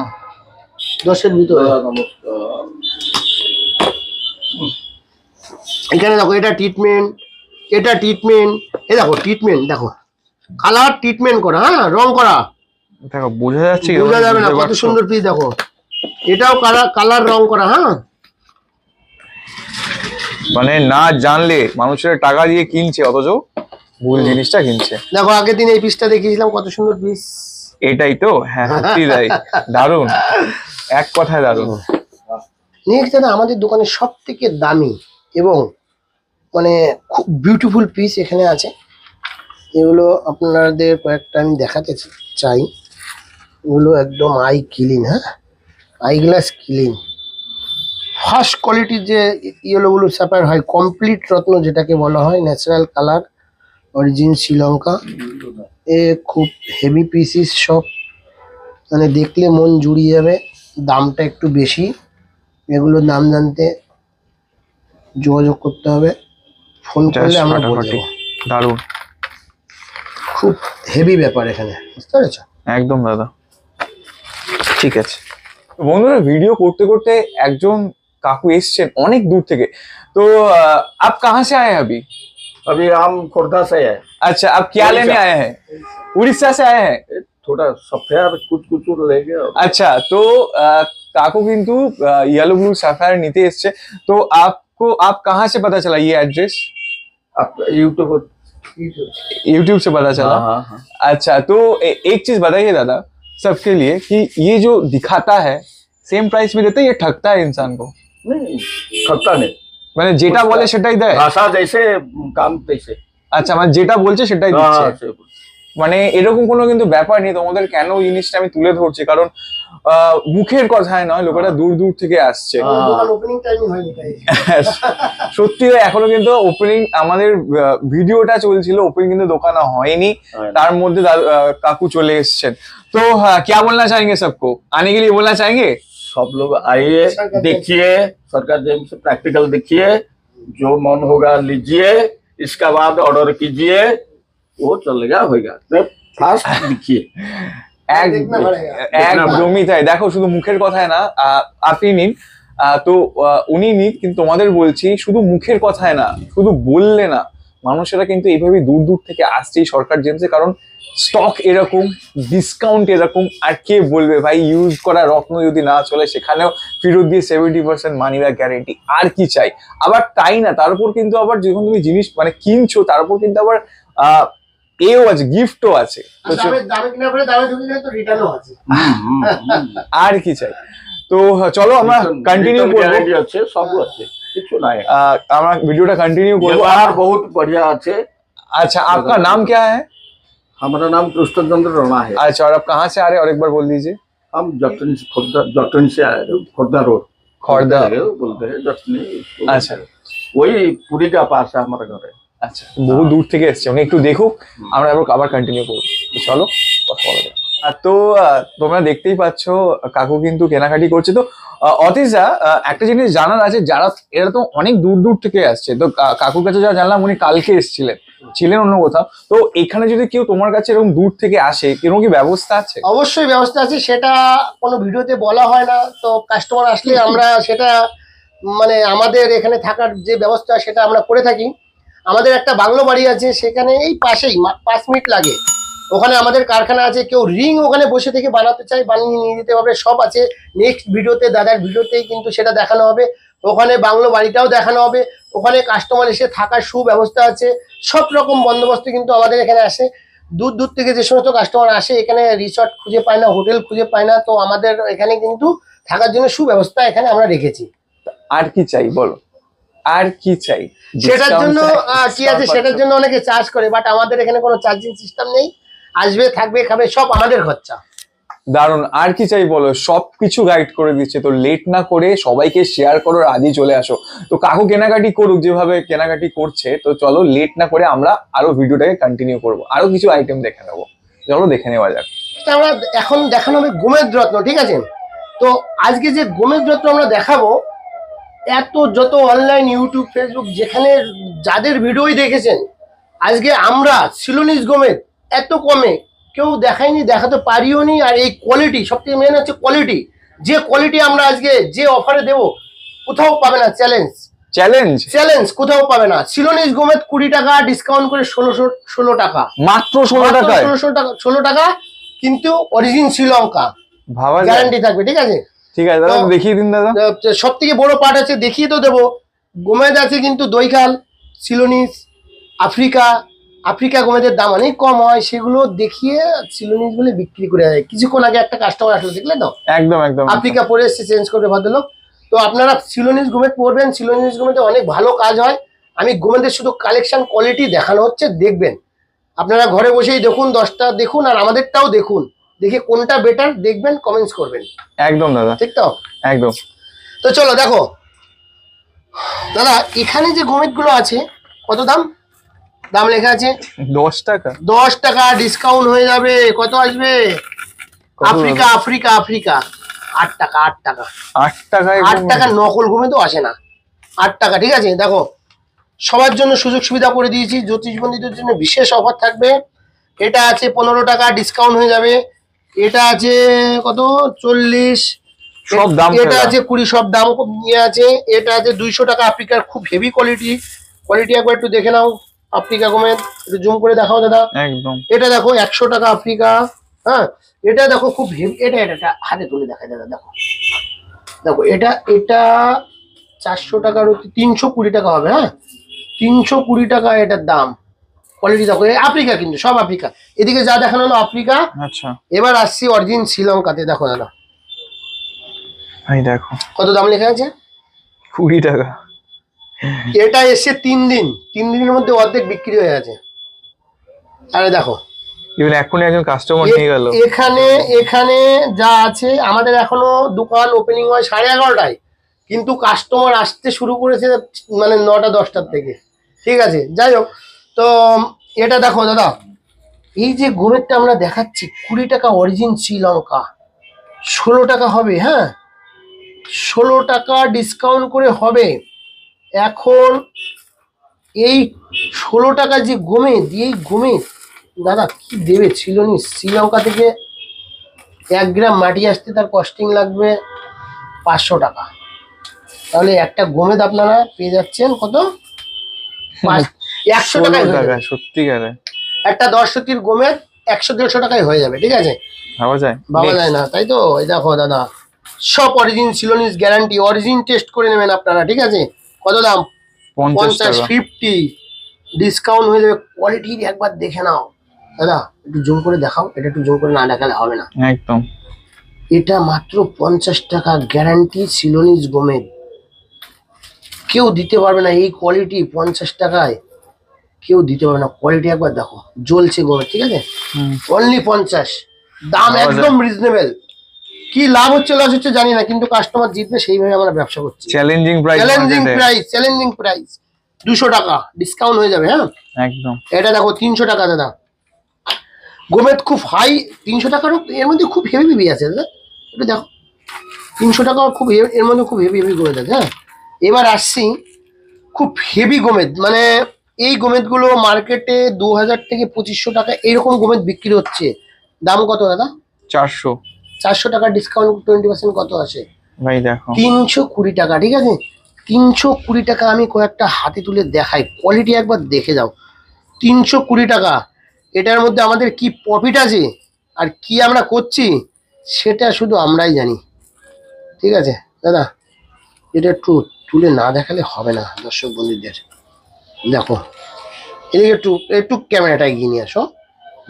10-এর ভিতরে। এখানে দেখো এটা ট্রিটমেন্ট, এটা ট্রিটমেন্ট। এই দেখো ট্রিটমেন্ট, দেখো কালার ট্রিটমেন্ট করা, হ্যাঁ রং করা, দেখো বোঝা যাচ্ছে কি? বোঝা যাবে না বুঝতে কত পারছো? সুন্দর পিস। দেখো এটাও কালার রং করা। হ্যাঁ মানে না জানলে মানুষের টাকা দিয়ে কিনছে, অথচ ভুল জিনিসটা কিনছে। দেখো আগের দিন এই পিসটা দেখিয়েছিলাম, কত সুন্দর পিস। এটাই তো, হ্যাঁ সত্যি তাই। দারুণ, এক কথায় দারুণ। নেক্সট দাদা, আমাদের দোকানে সব থেকে দামি এবং মানে খুব বিউটিফুল পিস এখানে আছে। এগুলো আপনাদের কয়েকটা আমি দেখাতে চাই। এগুলো একদম আই ক্লিন, হ্যাঁ আই গ্লাস ক্লিন, ফার্স্ট কোয়ালিটির যে ইয়েলোগুলো স্যাপার হয়, কমপ্লিট রত্ন যেটাকে বলা হয়, ন্যাচারাল কালার, অরিজিন শ্রীলঙ্কা। এ খুব হেভি পিসিস সব, মানে দেখলে মন জুড়িয়ে যাবে। দামটা একটু বেশি, এগুলোর দাম জানতে যোগাযোগ করতে হবে, ফোন করলে আমরা বলে ফাটাফাটি, দেবো। দারুণ, খুব হেভি ব্যাপার এখানে, বুঝতে পেরেছো? একদম দাদা। ঠিক আছে বন্ধুরা, ভিডিও করতে করতে একজন কাকু এসছেন অনেক দূর থেকে। তো আপ কাহা সে আয়ে अभी? अभी हम खुर्दा से है। अच्छा, आप क्या उड़ीसा। लेने आए हैं? उड़ीसा से आए हैं? ये थोड़ा सफेद कुछ कुछ लेंगे और अच्छा, तो काकू किंतु येलो ब्लू सैफायर नीचे एसছে। तो आपको, आप कहाँ से पता चला ये एड्रेस? आप यूट्यूब यूट्यूब से पता चला। हाँ हाँ। अच्छा, तो एक चीज बताइए दादा सबके लिए कि ये जो दिखाता है सेम प्राइस में देता है, ये ठगता है इंसान को? नहीं खपता नहीं, মানে যেটা বলে সেটাই দেয়? भाषा जैसे काम तैसे। আচ্ছা, মানে যেটা বলছে সেটাই দিচ্ছে। हाँ, से- মানে এরকম কোনো কিন্তু ব্যাপার নেই। তোমাদের কেন জিনিসটা আমি তুলে ধরছি, কারণ মুখের কথায় নয়, লোকেরা দূর দূর থেকে আসছে। হ্যাঁ। দোকান ওপেনিং টাইমই হয়নি তাই। সত্যি এখনো কিন্তু ওপেনিং, আমাদের ভিডিওটা চলছিল, ওপেনিং কিন্তু দোকান হয়নি। তার মধ্যে কাকু চলে এসেছেন। তো क्या बोलना चाहेंगे सबको? आने के लिए बोलना चाहेंगे? सब लोग आइए, देखिए सरकार जेम से प्रैक्टिकल देखिए, जो मन होगा लीजिए, इसका बाद ऑर्डर कीजिए, वो चलेगा होगा। तो फास्ट देखिए। দেখনা পড়েগা। একদমই তাই। দেখো শুধু মুখের কথায় না, আপনি নিন, তো উনি নিন, কিন্তু তোমাদের বলছি শুধু মুখের কথায় না, শুধু বললে না, মানুষেরা কিন্তু এইভাবে দূর দূর থেকে আসছে এই সরকার জেমসে। কারণ স্টক এরকম, ডিসকাউন্ট এরকম, আর কে বলবে ভাই ইউজ করা রত্ন যদি না চলে সেখানেও ফেরত দিয়ে 70% মানি ব্যাক গ্যারেন্টি, আর কি চাই? আবার তাই না, তার উপর কিন্তু আবার যখন তুমি জিনিস মানে কিনছো, তার উপর কিন্তু আবার এও আছে, গিফটও আছে। তো দামে কিনা পরে দামে ঢুকে গেলে তো রিটার্নও আছে। আর কি চাই? তো চলো আমরা কন্টিনিউ করবো। গ্যারান্টি আছে, সব আছে, কিছু নাই। আমরা ভিডিওটা কন্টিনিউ করবো। व्यवहार बहुत बढ़िया আছে। अच्छा, आपका नाम क्या है? हमारा नाम कृष्ण चंद्र राणा है। अच्छा, और आप कहाँ से आ रहे हैं और एक बार बोल दीजिए। हम जटन से आए हैं, खुर्दा रोड। খড়দা बोलते हैं जटनी उसको बोलते अच्छा। हैं। वही पुरी का पास है हमारे घर है। আচ্ছা বহু দূর থেকে এসছে উনি একটু দেখুক আমরা আবার কন্টিনিউ করবো তো চলো কথা বলা যাক। তো তোমরা দেখতেই পাচ্ছ কাকু কিন্তু কেনাকাটি করছে। তো অতীশা একটা জিনিস জানার আছে, যারা এরা তো অনেক দূর দূর থেকে আসছে, তো কাকুর কাছে যা জানলাম উনি কালকে ছিলেন অন্য কোথাও, তো এখানে যদি কেউ তোমার কাছে এরকম দূর থেকে আসে এরকম কি ব্যবস্থা আছে? অবশ্যই ব্যবস্থা আছে, সেটা কোনো ভিডিওতে বলা হয় না। তো কাস্টমার আসলে আমরা সেটা মানে আমাদের এখানে থাকার যে ব্যবস্থা সেটা আমরা করে থাকি। আমাদের একটা বাংলো বাড়ি আছে, সেখানে এই পাশেই 5 মিনিট লাগে, ওখানে আমাদের কারখানা আছে। কেউ রিং ওখানে বসে থেকে বানাতে চাই, বানিয়ে নিয়ে যেতে হবে, সব আছে। নেক্সট ভিডিওতে দাদার ভিডিওতেই কিন্তু সেটা দেখানো হবে। ওখানে বাংলো বাড়িটাও দেখানো হবে, ওখানে কাস্টমার এসে থাকার সুব্যবস্থা আছে, সব রকম বন্দোবস্ত কিন্তু আমাদের এখানে আসে। দূর দূর থেকে যে সমস্ত কাস্টমার আসে এখানে রিসর্ট খুঁজে পায় না, হোটেল খুঁজে পায় না, তো আমাদের এখানে কিন্তু থাকার জন্য সুব্যবস্থা এখানে আমরা রেখেছি। আর কি চাই বলো, আর কি চাই? সেটার জন্য Discount কি আছে, সেটার জন্য অনেকে চার্জ করে, বাট আমাদের এখানে কোনো চার্জিং সিস্টেম নেই। আসবে, থাকবে, খাবে, সব আমাদের খরচা। দারুণ। আর কি চাই বলো, সবকিছু গাইড করে দিচ্ছে। তো লেট না করে সবাইকে শেয়ার করো, আজই চলে আসো। তো কাকু কেনাকাটি করুক যেভাবে কেনাকাটি করছে, তো চলো লেট না করে আমরা আরো ভিডিওটাকে কন্টিনিউ করবো, আরো কিছু আইটেম দেখে নেবো। চলো দেখে নেওয়া যাক। আমরা এখন দেখানো হবে গোমেদ রত্ন, ঠিক আছে? তো আজকে যে গোমেদ রত্ন আমরা দেখাবো, যত অনলাইন ইউটিউব ফেসবুক যেখানে যাদের ভিডিওই দেখেছেন, আজকে আমরা সিলোনিস গোমেদ এত কমে কেউ দেখায়নি, দেখাতে পারিও নি। আর এই কোয়ালিটি, সবথেকে মেন হচ্ছে কোয়ালিটি। যে কোয়ালিটি আমরা আজকে যে অফারে দেবো কোথাও পাবে না। চ্যালেঞ্জ কোথাও পাবে না। সিলোনিস গোমেদ 20 টাকা ডিসকাউন্ট করে 16 টাকা, মাত্র 16 টাকায়। 16 টাকা, কিন্তু অরিজিন শ্রীলঙ্কা, ভাবা যায়? গ্যারান্টি থাকবে, ঠিক আছে? ঠিক আছে দাদা, দেখিয়ে দিন দাদা। সব থেকে বড় পার্ট আছে, দেখিয়ে তো দেবো। গোমেদ আছে কিন্তু দইখাল, সিলোনিস, আফ্রিকা গোমেদের দাম অনেক কম হয়, সেগুলো দেখিয়ে সিলোনিস বলে বিক্রি করে দেয়। কিছুক্ষণ আগে একটা কাস্টমার আসলো, দেখলে তো? একদম একদম। আফ্রিকা পরে এসে চেঞ্জ করবে ভদ্রলোক। তো আপনারা সিলোনিস গোমেদ পরবেন, সিলোনিস গোমেদে অনেক ভালো কাজ হয়। আমি গোমেদের শুধু কালেকশন কোয়ালিটি দেখানো হচ্ছে, দেখবেন। আপনারা ঘরে বসেই দেখুন, 10টা দেখুন আর আমাদেরটাও দেখুন, দেখে কোনটা বেটার দেখবেন, কমেন্টস করবেন। একদম দাদা, ঠিক তো? একদম। তো চলো দেখো দাদা, এখানে যে গোমেদ গুলো আছে, কত দাম লেখা আছে? 10 টাকা। 10 টাকা ডিসকাউন্ট হয়ে যাবে। কত আসবে? আফ্রিকা 8 টাকা। 8 টাকায় 8 টাকা নকল গোমেদ তো আসে না। 8 টাকা, ঠিক আছে? দেখো, সবার জন্য সুযোগ সুবিধা করে দিয়েছি। জ্যোতিষবন্ধীদের জন্য বিশেষ অফার থাকবে। এটা আছে 15 টাকা, ডিসকাউন্ট হয়ে যাবে। এটা আছে কত? 40। সব দাম এটা আছে 20, সব দাম নিয়ে আছে। এটা আছে 200 টাকা, আফ্রিকার খুব হেভি কোয়ালিটি একবার একটু দেখে নাও। আফ্রিকা গোমেদ একটু জুম করে দেখাও দাদা। একদম। এটা দেখো 100 টাকা আফ্রিকা। হ্যাঁ, এটা দেখো খুব হেভি। এটা হাতে তুলে দেখায় দাদা, দেখো এটা 400 টাকার 320 টাকা হবে। হ্যাঁ, 320 টাকা এটার দাম। কোয়ালিটি দেখো, আফ্রিকা কিন্তু সব আফ্রিকা। এদিকে যা দেখানো হলো আফ্রিকা। আচ্ছা, এবার আসছি অরিজিন শ্রীলঙ্কাতে। দেখো দাদা, ভাই দেখো কত দাম লেখা আছে? 20 টাকা। এটা এসে 3 দিনের মধ্যে অর্ধেক বিক্রি হয়ে গেছে। আরে দেখো, ইভেন এখনই একজন কাস্টমার নিয়ে গেল। এখানে যা আছে, আমাদের এখনো দোকান ওপেনিং হয় 11:30টায়, কিন্তু কাস্টমার আসতে শুরু করেছে মানে 9টা 10টার থেকে। ঠিক আছে, যাই হোক। তো এটা দেখো দাদা, এই যে গোমেদটা আমরা দেখাচ্ছি 20 টাকা অরিজিন শ্রীলঙ্কা, 16 টাকা হবে। হ্যাঁ, 16 টাকা ডিসকাউন্ট করে হবে। এখন এই 16 টাকা যে গোমেদ, এই গোমেদ দাদা কি দেবে? সিলোনিস শ্রীলঙ্কা থেকে 1 গ্রাম মাটি আসতে তার কস্টিং লাগবে 500 টাকা। তাহলে একটা গোমেদ আপনারা পেয়ে যাচ্ছেন কত? 100 টাকায়। সত্যিকারে একটা 10 সতির গোমেদ 100-150 টাকায় হয়ে যাবে। ঠিক আছে, ভাবা যায় না, তাই তো? এই দেখো দাদা, সব origin Ceylonese guarantee, origin test করে নেবেন আপনারা। ঠিক আছে, কত দাম? 50, 50 ডিসকাউন্ট হয়ে যাবে। কোয়ালিটি একবার দেখে নাও দাদা, একটু জুম করে দেখাও। এটা একটু জুম করে না দেখালে হবে না। একদম। এটা মাত্র 50 টাকা গ্যারান্টি সিলোনিস গোমেদ, কেউ দিতে পারবে না। এই কোয়ালিটি 50 টাকায় কেউ দিতে পারবে না। কোয়ালিটি একবার দেখো, জ্বলছে গোমেদ। ঠিক আছে, অনলি 50, দাম একদম রিজনেবল। কি লাভ হচ্ছে লস হচ্ছে জানি না, কিন্তু কাস্টমার জিতবে সেইভাবে আমরা ব্যবসা করছি। চ্যালেঞ্জিং প্রাইস, চ্যালেঞ্জিং প্রাইস 200 টাকা ডিসকাউন্ট হয়ে যাবে। হ্যাঁ একদম। এটা দেখো 300 টাকা দাদা, গোমেদ খুব হাই 300 টাকার, এর মধ্যে খুব হেভি হেভি আছে দাদা, এটা দেখো 300 টাকা খুব এর মধ্যে খুব হেভি হেভি গোমেদ আছে। হ্যাঁ এবার আসছি খুব হেভি গোমেদ, মানে এই গোমেদগুলো মার্কেটে 2000 থেকে 2500 টাকা এরকম গোমেদ বিক্রি হচ্ছে। দাম কত দাদা? 400 টাকা ডিসকাউন্ট 20% কত আসে ভাই দেখো 320 টাকা। ঠিক আছে 320 টাকা। আমি কয়েকটা হাতে তুলে দেখাই, কোয়ালিটি একবার দেখে যাও। 320 টাকা, এটার মধ্যে আমাদের কি প্রফিট আছে আর কি আমরা করছি সেটা শুধু আমরাই জানি। ঠিক আছে দাদা, এটা একটু তুলে না দেখালে হবে না দর্শক বন্ধুদের। দেখো এদিকে একটু একটু ক্যামেরাটা এগিয়ে নিয়ে আসো,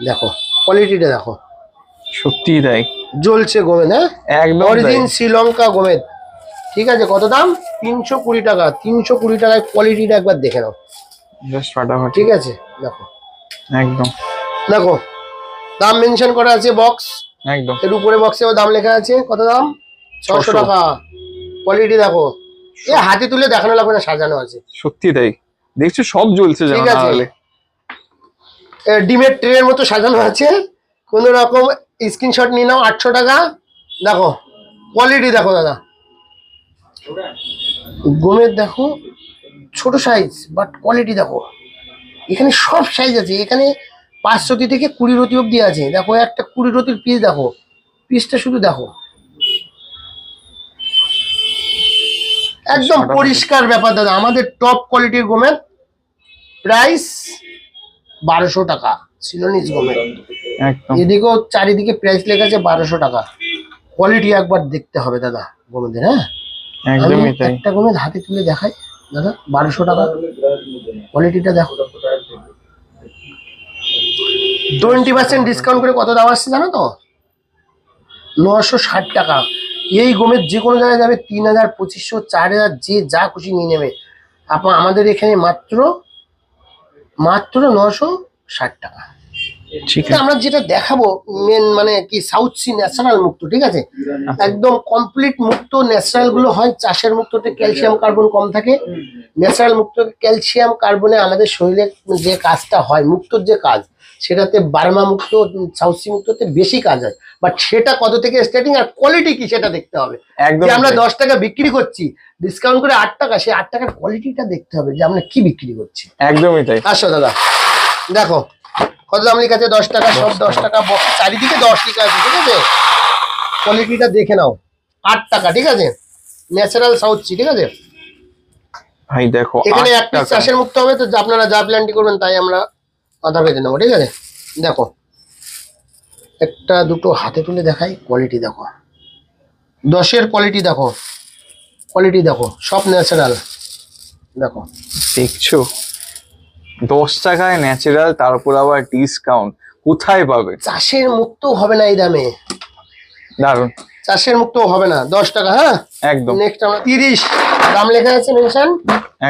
দেখো কোয়ালিটিটা দেখো, সত্যি তাই, জ্বলছে গোমেদ। হ্যাঁ একদম তাই। অরিজিন শ্রীলঙ্কা গোমেদ। ঠিক আছে কত দাম? 320 টাকা। 320 টাকায় কোয়ালিটিটা একবার দেখে নাও, জাস্ট ফাটাফাটি। ঠিক আছে দেখো, একদম দেখো দাম মেনশন করা আছে, বক্স একদম। এর উপরে বক্সেও দাম লেখা আছে। কত দাম? 600 টাকা। কোয়ালিটি দেখো, এ হাতে তুলে দেখানো লাগবে না, সাজানো আছে। সত্যি তাই, দেখছো সব জ্বলছে যেন ঠিক না আছে। হলে। ডিমের ট্রের মতো সাজানো আছে, কোন রকম স্ক্রিনশট নিয়ে নাও। 800 টাকা। দেখো কোয়ালিটি দেখো দাদা, গোমের দেখো ছোট সাইজ বাট কোয়ালিটি দেখো, এখানে সব সাইজ আছে। এখানে 5 রতি থেকে 20 রতি অব্দি আছে। দেখো একটা 20 রতির পিস, দেখো পিসটা শুধু দেখো, একদম পরিষ্কার ব্যাপার দাদা। আমাদের টপ কোয়ালিটির গোমের প্রাইস 1200 টাকা, সিলোনিস গোমের। একদম এদিকেও চারিদিকে প্রাইস লেখা আছে 1200 টাকা। কোয়ালিটি একবার দেখতে হবে দাদা গোমেদের। হ্যাঁ আমি একদমই তাই। একটা গোমেদ হাতে তুলে দেখাই দাদা, 1200 টাকা কোয়ালিটিটা দেখো। 20% ডিসকাউন্ট করে কত দাম আসছে জানো তো? 960 টাকা। এই গোমেদ যে কোনো জায়গায় যাবে 3000, 2500, 4000, যে যা খুশি নিয়ে নেবে। আমাদের এখানে মাত্র 960 টাকা। ঠিক এটা আমরা যেটা দেখাবো মেন মানে কি সাউথ সি ন্যাচারাল মুক্ত। ঠিক আছে একদম কমপ্লিট মুক্ত। ন্যাচারাল গুলো হয় চাষের মুক্ততে ক্যালসিয়াম কার্বন কম থাকে, ন্যাচারাল মুক্ত ক্যালসিয়াম কার্বনে আমাদের শরীরে যে কাজটা হয়, মুক্তর যে কাজ, সেটাতে বার্মা মুক্ত সাউথ সি মুক্ততে বেশি কাজ হয়। বাট সেটা কত থেকে স্টার্টিং আর কোয়ালিটি কি সেটা দেখতে হবে। একদম যে আমরা 10 টাকা বিক্রি করছি ডিসকাউন্ট করে 8 টাকা, সেই 8 টাকার কোয়ালিটিটা দেখতে হবে যে আমরা কি বিক্রি করছি। একদমই তাই। আসো দাদা দেখো কত দাম লেখা আছে, 10 টাকা, সব 10 টাকা বক্স, চারিদিকে 10 টাকা আছে। ঠিক আছে কোয়ালিটিটা দেখে নাও। 8 টাকা। ঠিক আছে ন্যাচারাল সাউথ সি। ঠিক আছে ভাই দেখো এখানে 8 এক পিস টাকা। চাষের মুক্ত হবে, তো আপনারা যা প্ল্যানটি করবেন তাই আমরা আধা বেঁধে নেবো। ঠিক আছে দেখো একটা দুটো হাতে তুলে দেখাই, কোয়ালিটি দেখো, 10-এর কোয়ালিটি দেখো, কোয়ালিটি দেখো সব ন্যাচারাল। দেখো দেখছো 10 টাকায় ন্যাচারাল, তারপর আবার ডিসকাউন্ট, কোথায় পাবে? চাষের মুক্ত হবে না এই দামে, দারুন। চাষের মুক্ত হবে না। 10 টাকা। হ্যাঁ একদম নেক্সট আমরা 30 দাম লেখা আছে মেনশন,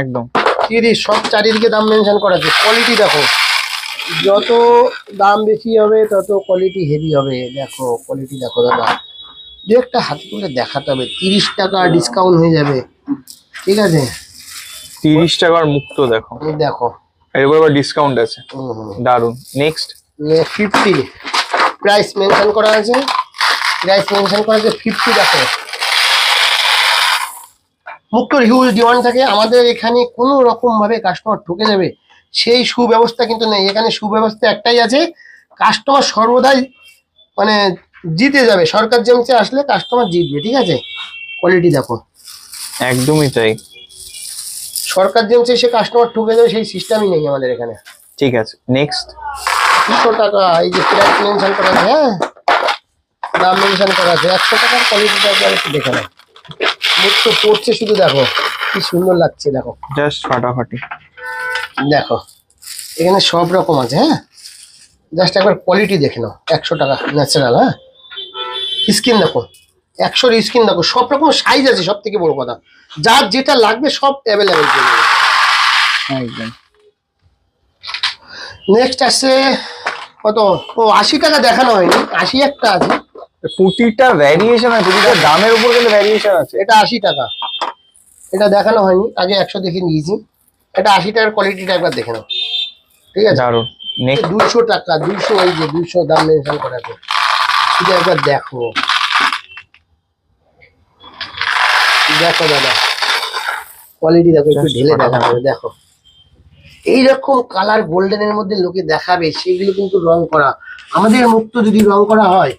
একদম 30 সব চারিদিকে দাম মেনশন করা আছে। কোয়ালিটি দেখো, যত দাম বেশি হবে তত কোয়ালিটি হেভি হবে। দেখো কোয়ালিটি দেখো দাদা, দু একটা হাতে তুলে দেখাতে হবে। 30 টাকা ডিসকাউন্ট হয়ে যাবে। ঠিক আছে 30 টাকার মুক্ত দেখো, এই দেখো এরপর আবার ডিসকাউন্ট আছে। দারুন। নেক্সট 50 প্রাইস মেনশন করা আছে, প্রাইস মেনশন করা আছে 50। দেখো মুক্তর হিউজ ডিমান্ড থাকে আমাদের এখানে, কোনো রকম ভাবে কাস্টমার ঠকে যাবে সেই সুব্যবস্থা কিন্তু নেই। এখানে সুব্যবস্থা একটাই আছে, কাস্টমার সর্বদাই মানে জিতে যাবে। সরকার জেমসে আসলে কাস্টমার জিতবে। ঠিক আছে কোয়ালিটি দেখো, একদমই তাই। সরকার জেমসে এসে কাস্টমার ঠকে যাবে সেই সিস্টেমই নেই আমাদের এখানে। ঠিক আছে নেক্সট 200 টাকা এই যে প্রাইস মেনশন করা আছে। হ্যাঁ দাম মেনশন করা আছে। 100 টাকার কোয়ালিটিটা একটু দেখে নাও, মুক্ত পড়ছে শুধু দেখো কি সুন্দর লাগছে। দেখো জাস্ট ফাটাফাটি। দেখো এখানে সব রকম আছে। হ্যাঁ জাস্ট একবার কোয়ালিটি দেখে নাও। 100 টাকা ন্যাচারাল। হ্যাঁ স্কিন দেখো, 100-র স্কিন দেখো, সব রকম সাইজ আছে। সব থেকে বড় কথা, যার যেটা লাগবে সব অ্যাভেলেবেল পেয়ে যাবে। একদম নেক্সট আসছে কত, ও 80 টাকা দেখানো হয়নি, 80 একটা আছে। প্রতিটা ভ্যারিয়েশন আছে, প্রতিটা দামের উপর কিন্তু ভ্যারিয়েশন আছে। এটা 80 টাকা, এটা দেখানো হয়নি, আগে 100 দেখে নিয়েছি। এটা 80 টাকার কোয়ালিটিটা একবার দেখে নাও, ঠিক আছে। দারুন। নেক 200 টাকা, 200, এই যে 200 দাম মেনশন করা আছে, এটা একবার দেখো। দেখো দাদা কোয়ালিটি দেখো, একটু ঢেলে দেখাবে, দেখো এইরকম কালার গোল্ডেনের মধ্যে লোকে দেখাবে, সেগুলো কিন্তু রং করা। আমাদের মুক্ত যদি রং করা হয়,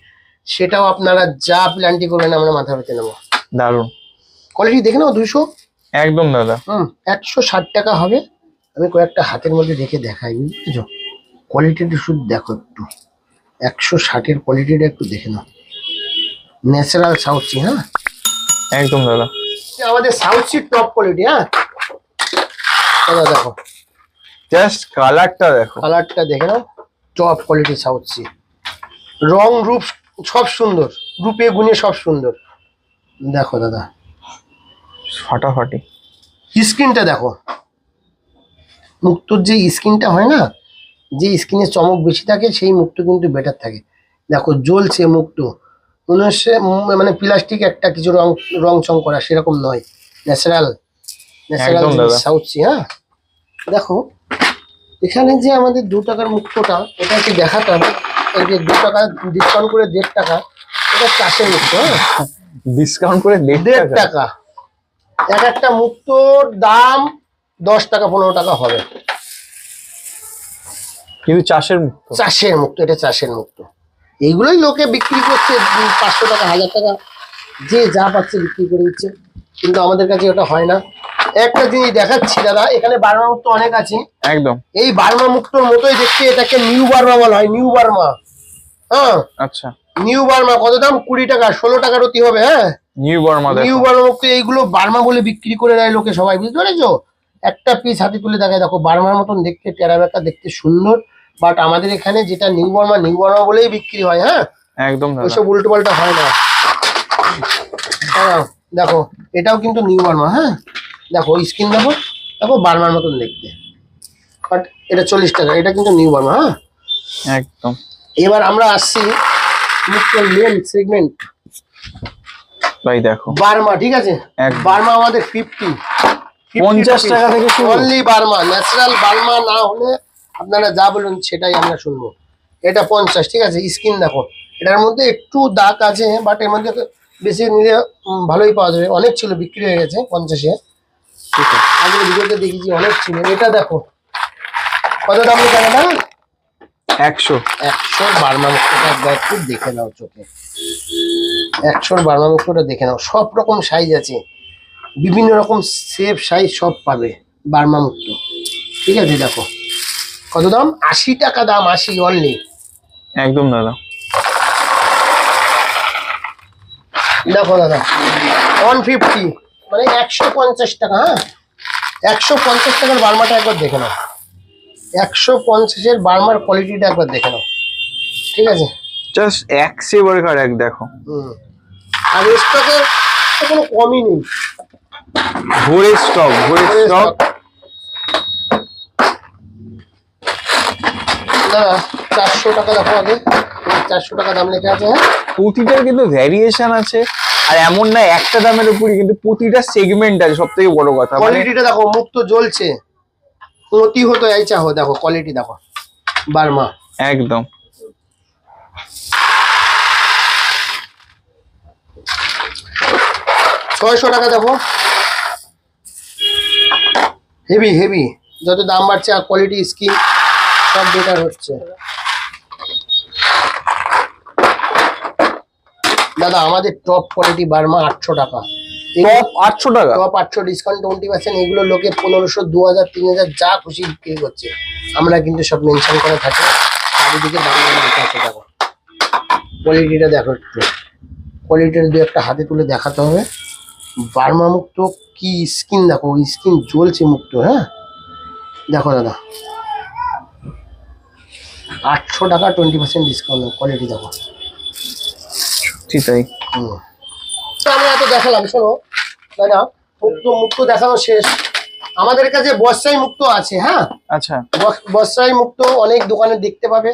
সেটাও আপনারা যা প্ল্যানটি করবেন আমরা মাথা পেতে নেবো। দারুন কোয়ালিটি দেখে নাও, 200, একদম দাদা। 160 টাকা হবে। আমি কয়েকটা হাতের মধ্যে রেখে দেখাই, বুঝেছো? কোয়ালিটিটা শুধু দেখো একটু, 160-এর কোয়ালিটিটা একটু দেখে নাও। ন্যাচারাল সাউথ সি, হ্যাঁ একদম দাদা। আমাদের সাউথ সি টপ কোয়ালিটি। হ্যাঁ দাদা দেখো জাস্ট কালারটা দেখো, কালারটা দেখে নাও, টপ কোয়ালিটি সাউথ সি। রং রূপ সব সুন্দর, রূপে গুণে সব সুন্দর। দেখো দাদা ফাটাফাটি। স্কিনটা দেখো, মুক্তোর যে স্কিনটা হয় না, যে স্কিনে চমক বেশি থাকে, সেই মুক্তো কিন্তু বেটার থাকে। দেখো জ্বলছে মুক্তো, মনে হচ্ছে মানে প্লাস্টিক একটা কিছু রং রং চং করা, সেরকম নয়, ন্যাচারাল ন্যাচারাল একদম দাদা। South sea. হ্যাঁ দেখো এখানে যে আমাদের 2 টাকার মুক্তোটা, এটা কি দেখাতে হবে, এই যে 2 টাকা ডিসকাউন্ট করে 1.5 টাকা, এটা চাষের মুক্তো। হ্যাঁ ডিসকাউন্ট করে 1.5 টাকা, এক একটা মুক্তোর দাম 10 টাকা 15 টাকা হবে। কিন্তু চাষের মুক্ত। চাষের মুক্তো, এটা চাষের মুক্তো। এইগুলোই লোকে বিক্রি করছে 500 টাকা 1000 টাকা, যে যা পাচ্ছে বিক্রি করে দিচ্ছে, কিন্তু আমাদের কাছে ওটা হয় না। একটা জিনিস দেখাচ্ছি দাদা, এখানে বার্মা মুক্ত অনেক আছে। একদম। এই বার্মা মুক্তোর মতোই দেখতে, এটাকে নিউ বার্মা বলা হয়, নিউ বার্মা। হ্যাঁ আচ্ছা, নিউ বার্মা কত দাম? 20 টাকা, 16 টাকার অতি হবে। হ্যাঁ নিউ বর্মা দেখো। নিউ বার্মা মুক্ত, এইগুলো বার্মা বলে বিক্রি করে দেয় লোকে, সবাই বুঝতে পেরেছো? একটা পিস হাতে তুলে দেখায়, দেখো বার্মার মতন দেখতে, টেরা বেকা দেখতে সুন্দর, বাট আমাদের এখানে যেটা নিউ বার্মা বলেই বিক্রি হয়। হ্যাঁ একদম দাদা। ওইসব উল্টো পাল্টা হয় না। হ্যাঁ দেখো এটাও কিন্তু নিউ বার্মা। হ্যাঁ দেখো স্কিন দেখো, দেখো বার্মার মতন দেখতে, বাট এটা 40 টাকা, এটা কিন্তু নিউ বার্মা। হ্যাঁ একদম। এবার আমরা আসছি মেন সেগমেন্ট, ভাই দেখো বার্মা, ঠিক আছে। একদম। বার্মা আমাদের 50 50 টাকা থেকে শুরু। অনলি বার্মা, ন্যাচারাল বার্মা না হলে আপনারা যা বলুন সেটাই আমরা শুনবো। এটা 50, ঠিক আছে। স্কিন দেখো, এটার মধ্যে একটু দাগ আছে, বাট এর মধ্যে বেশি নিলে ভালোই পাওয়া যাবে। অনেক ছিল, বিক্রি হয়ে গেছে 50-এ, ঠিক আছে। আগের ভিডিওতে দেখেছি অনেক ছিল। এটা দেখো কত দাম এটা, না 100। 100 বার্মা মুক্তটা একবার একটু দেখে নাও চোখে, 100 বার্মা মুক্তটা দেখে নাও। সব রকম সাইজ আছে, বিভিন্ন রকম শেপ সাইজ সব পাবে বার্মা মুক্ত, ঠিক আছে। দেখো কত দাম, 80 টাকা দাম, 80 অনলি। একদম দাদা। দেখো দাদা 150, মানে 150 টাকা। হ্যাঁ 150 টাকার বার্মাটা একবার দেখে নাও, 150-এর বার্মার কোয়ালিটিটা একবার দেখে নাও, ঠিক আছে। জাস্ট এক সে বার্গার এক দেখো, আর স্টকের কোনো কমই নেই, ভরে স্টক, ভরে স্টক। দাদা 400 টাকা দেখো, আগে 400 টাকা দাম লেখা আছে। হ্যাঁ প্রতিটার কিন্তু ভ্যারিয়েশন আছে, আর এমন না একটা দামের উপরই, কিন্তু প্রতিটা সেগমেন্ট আছে। সব থেকে বড় কথা মানে কোয়ালিটিটা দেখো, মুখ তো জ্বলছে, অতি হতো এই চাহো, দেখো কোয়ালিটি দেখো বার্মা। একদম। 600 টাকা দেখো, হেভি হেভি, যত দাম বাড়ছে আর কোয়ালিটি স্কিন সব বেটার হচ্ছে। দাদা আমাদের টপ কোয়ালিটি বার্মা 800 টাকা, টপ 800 টাকা, টপ 800, ডিসকাউন্ট 20%। এগুলো লোকে 1500, 2000, 3000 যা খুশি বিক্রি করছে, আমরা কিন্তু সব মেনশন করে থাকি। চারিদিকে দাম দাম লেখা আছে, দেখো কোয়ালিটিটা দেখো একটু, কোয়ালিটিটা দু একটা হাতে তুলে দেখাতে হবে। বার্মা মুক্ত কি স্কিন দেখো, স্কিন জ্বলছে মুক্ত। হ্যাঁ দেখো দাদা 800 টাকা, 20% ডিসকাউন্ট, কোয়ালিটি দেখো। ঠিক তাই। তো আমরা এত দেখালাম, শোনো দাদা, মুক্ত দেখানো শেষ। আমাদের কাছে বর্ষাই মুক্ত আছে। হ্যাঁ আচ্ছা, বর্ষাই মুক্ত অনেক দোকানে দেখতে পাবে,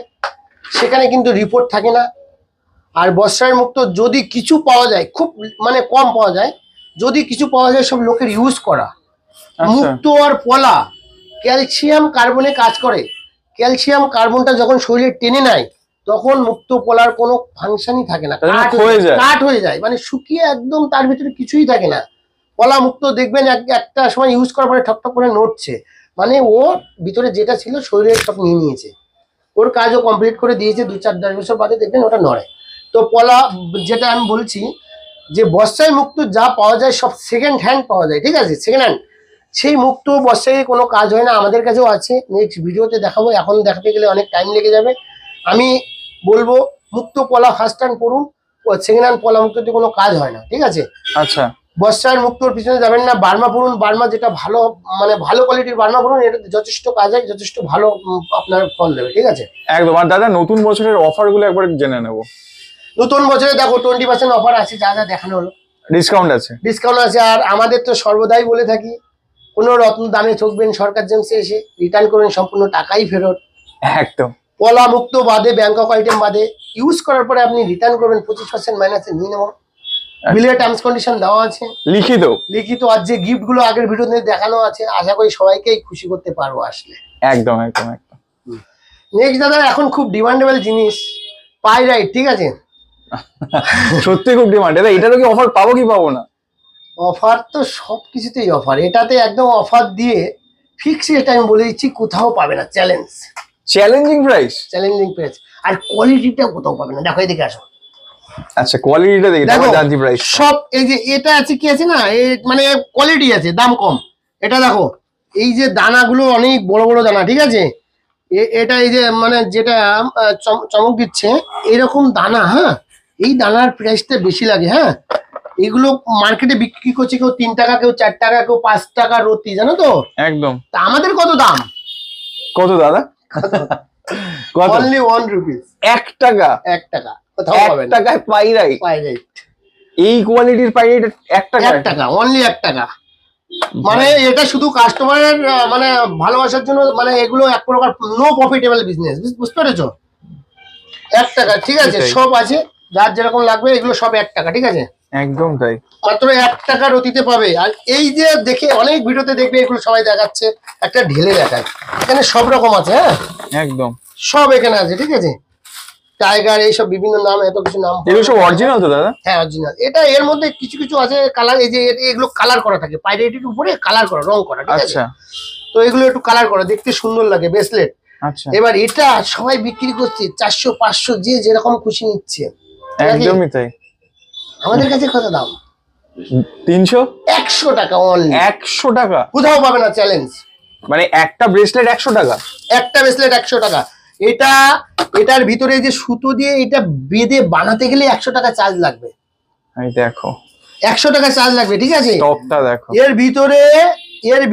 সেখানে কিন্তু রিপোর্ট থাকে না, আর বর্ষায় মুক্ত যদি কিছু পাওয়া যায়, খুব মানে কম পাওয়া যায়, যদি কিছু পাওয়া যায় সব লোকের ইউজ করা। আচ্ছা। মুক্ত আর পলা ক্যালসিয়াম কার্বনে কাজ করে। ক্যালসিয়াম কার্বনটা যখন শরীরে টেনে নেয় তখন মুক্ত পলার কোনো ফাংশনই থাকে না, তার জন্য কাঠ ক্ষয়ে যায়। কাঠ হয়ে যায়, মানে শুকিয়ে একদম তার ভিতরে কিছুই থাকে না। পলা মুক্ত দেখবেন একটা সময় ইউজ করার পরে ঠকঠক করে নড়ছে, মানে ওর ভিতরে যেটা ছিল শরীরে সব নিয়ে নিয়েছে, ওর কাজও কমপ্লিট করে দিয়েছে। 2-4-10 বছর বাদে দেখবেন ওটা নড়ে। তো পলা, যেটা আমি বলছি যে বর্ষায় মুক্ত যা পাওয়া যায় সব সেকেন্ড হ্যান্ড পাওয়া যায়, ঠিক আছে, সেকেন্ড হ্যান্ড। সেই মুক্ত বর্ষায় কোনো কাজ হয় না, আমাদের কাছেও আছে, নেক্সট ভিডিওতে দেখাবো, এখন দেখাতে গেলে অনেক টাইম লেগে যাবে। আমি বলবো মুক্ত পলা ফার্স্ট হ্যান্ড পড়ুন, সেকেন্ড হ্যান্ড পলা মুক্ততে কোনো কাজ হয় না, ঠিক আছে। আচ্ছা, বর্ষার মুক্তর পিছনে যাবেন না, বার্মা পড়ুন, বার্মা যেটা ভালো, মানে ভালো কোয়ালিটির বার্মা পড়ুন, এটা যথেষ্ট কাজ হয়, যথেষ্ট ভালো আপনার ফল দেবে, ঠিক আছে। একদম। আর দাদা নতুন বছরের অফার গুলো একবার জেনে নেবো। নতুন বছরে দেখো 20% অফার আছে, যা যা দেখানো হলো, ডিসকাউন্ট আছে। ডিসকাউন্ট আছে। আর আমাদের তো সর্বদাই বলে থাকি, কোনো রত্ন দামে ঠকবেন সরকার জেমসে এসে, রিটার্ন করবেন সম্পূর্ণ টাকাই ফেরত। একদম। পলা মুক্ত বাদে, ব্যাংকক আইটেম বাদে ইউজ করার পরে আপনি রিটার্ন করবেন 25% মাইনাসে নিয়ে নেবো। বিলে টার্মস কন্ডিশন দেওয়া আছে, লিখিত। লিখিত। আর যে গিফট গুলো আগের ভিডিওতে দেখানো আছে, আশা করি সবাইকেই খুশি করতে পারবো আসলে। একদম একদম একদম। নেক্সট দাদা, এখন খুব ডিমান্ডেবল জিনিস পাইরাইট, ঠিক আছে। সত্যি খুব ডিমান্ড। দাদা এটারও কি অফার পাবো কি পাবো না? অফার তো সব কিছুতেই অফার, এটাতে একদম অফার দিয়ে ফিক্স রেট আমি বলে দিচ্ছি, কোথাও পাবে না, challenge, challenging price. Challenging price. আর কোয়ালিটিটা কোথাও পাবে না, দেখো এদিকে আসো, আচ্ছা কোয়ালিটিটা দেখি, দেখো তারপর জানছি প্রাইস। সব এই যে এটা আছে, কি আছে না, মানে কোয়ালিটি আছে, দাম কম। এটা দেখো, এই যে দানাগুলো অনেক বড় বড় দানা, ঠিক আছে। এটা এই যে মানে যেটা চমক দিচ্ছে, এরকম দানা, হ্যাঁ, এই দানার প্রাইসটা বেশি লাগে, হ্যাঁ। এগুলো মার্কেটে বিক্রি করছে কেউ 3 টাকা, কেউ 4 টাকা, কেউ 5 টাকা রতি, জানো তো। একদম। তা আমাদের কত দাম? কত দাদা? কত? Only 1 rupees. 1 টাকা? 1 টাকা, কোথাও 1 পাবেন না। টাকায় পাইরাইট? পাইরাইট এই কোয়ালিটির পাইরাইট 1 টাকা? 1 টাকা, অনলি 1 টাকা। মানে এটা শুধু কাস্টমারের মানে ভালোবাসার জন্য, মানে এগুলো এক প্রকার নো প্রফিটেবল বিজনেস, বুঝতে পেরেছো। 1 টাকা, ঠিক আছে, সেটাই। সব আছে, যার যেরকম লাগবে, এগুলো সব 1 টাকা, ঠিক আছে। একদম তাই। মাত্র 1 টাকার অতীতে পাবে। আর এই যে দেখে অনেক ভিডিওতে দেখবে, এগুলো সবাই দেখাচ্ছে, একটা ঢেলে দেখায়, এখানে সব রকম আছে, হ্যাঁ, একদম। সব এখানে আছে, ঠিক আছে। টাইগার, এইসব বিভিন্ন নাম, এত কিছু নাম, এগুলো সব অরিজিনাল তো দাদা? হ্যাঁ অরিজিনাল। এটা এর মধ্যে কিছু কিছু আছে কালার, এই যে এগুলো কালার করা থাকে, পাইরেটের উপরে কালার করা, রং করা, ঠিক আছে। আচ্ছা তো এগুলো একটু কালার করা, দেখতে সুন্দর লাগে, ব্রেসলেট। আচ্ছা। এবার এটা সবাই বিক্রি করছে 400-500, যে যেরকম খুশি নিচ্ছে। একদমই তাই। আমাদের কাছে কত দাম? 300? 100 টাকা অনলি। 100 টাকা? কোথাও পাবে না, চ্যালেঞ্জ। মানে একটা ব্রেসলেট 100 টাকা? একটা ব্রেসলেট 100 টাকা। এটার ভিতরে যে সুতো দিয়ে এটা বেঁধে বানাতে গেলে 100 টাকা চার্জ লাগবে। এই দেখো 100 টাকা চার্জ লাগবে, ঠিক আছে। টপটা দেখো। এর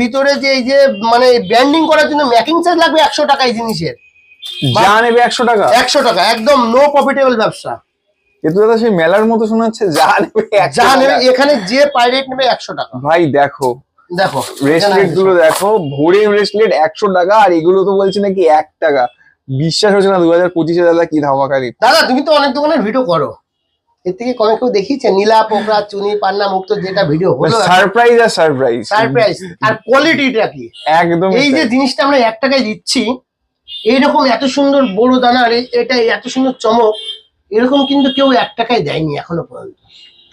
ভিতরে যে এই যে মানে ব্যান্ডিং করার জন্য মেকিং চার্জ লাগবে 100 টাকা এই জিনিসের। যা নেবে 100 টাকা? 100 টাকা, একদম নো প্রফিটেবল ব্যবসা। এ তো দাদা সেই মেলার মতো শোনা যাচ্ছে, যা নেবে 100 যা নেবে, টাকা। এখানে যে পাইরেট নেবে 100 টাকা। ভাই দেখো দেখো ব্রেসলেট গুলো দেখো, ভরে ব্রেসলেট 100 টাকা, আর এগুলো তো বলছে নাকি 1 টাকা। বিশ্বাস হচ্ছে না 2025-এ দাদা কি ধামাকারি। দাদা তুমি তো অনেক দোকানের ভিডিও করো, এর থেকে কমে কেউ দেখিয়েছে? নীলা, পোকরা, চুনি, পান্না, মুক্ত, যেটা ভিডিও হলো, সারপ্রাইজ আর সারপ্রাইজ। সারপ্রাইজ। আর কোয়ালিটিটা কি, একদম। এই যে জিনিসটা আমরা 1 টাকায় দিচ্ছি, এইরকম এত সুন্দর বড় দানা, আর এটা এত সুন্দর চমক, এরকম কিন্তু কেউ 1 টাকায় দেয়নি এখনো পর্যন্ত।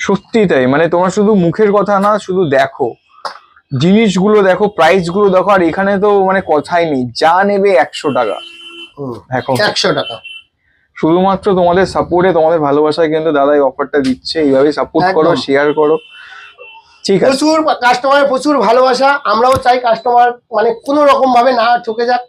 সত্যি তাই। মানে তোমার শুধু মুখের কথা না, শুধু দেখো জিনিসগুলো, দেখো প্রাইস গুলো দেখো, আর এখানে তো মানে কথাই নেই, যা নেবে 100 টাকা। দেখো 100 টাকা। শুধুমাত্র তোমাদের সাপোর্টে, তোমাদের ভালোবাসায় কিন্তু দাদা এই অফারটা দিচ্ছে। এইভাবে সাপোর্ট করো, একদম। শেয়ার করো, ঠিক আছে। প্রচুর কাস্টমারের প্রচুর ভালোবাসা, আমরাও চাই কাস্টমার মানে কোনো রকম ভাবে না ঠকে যাক।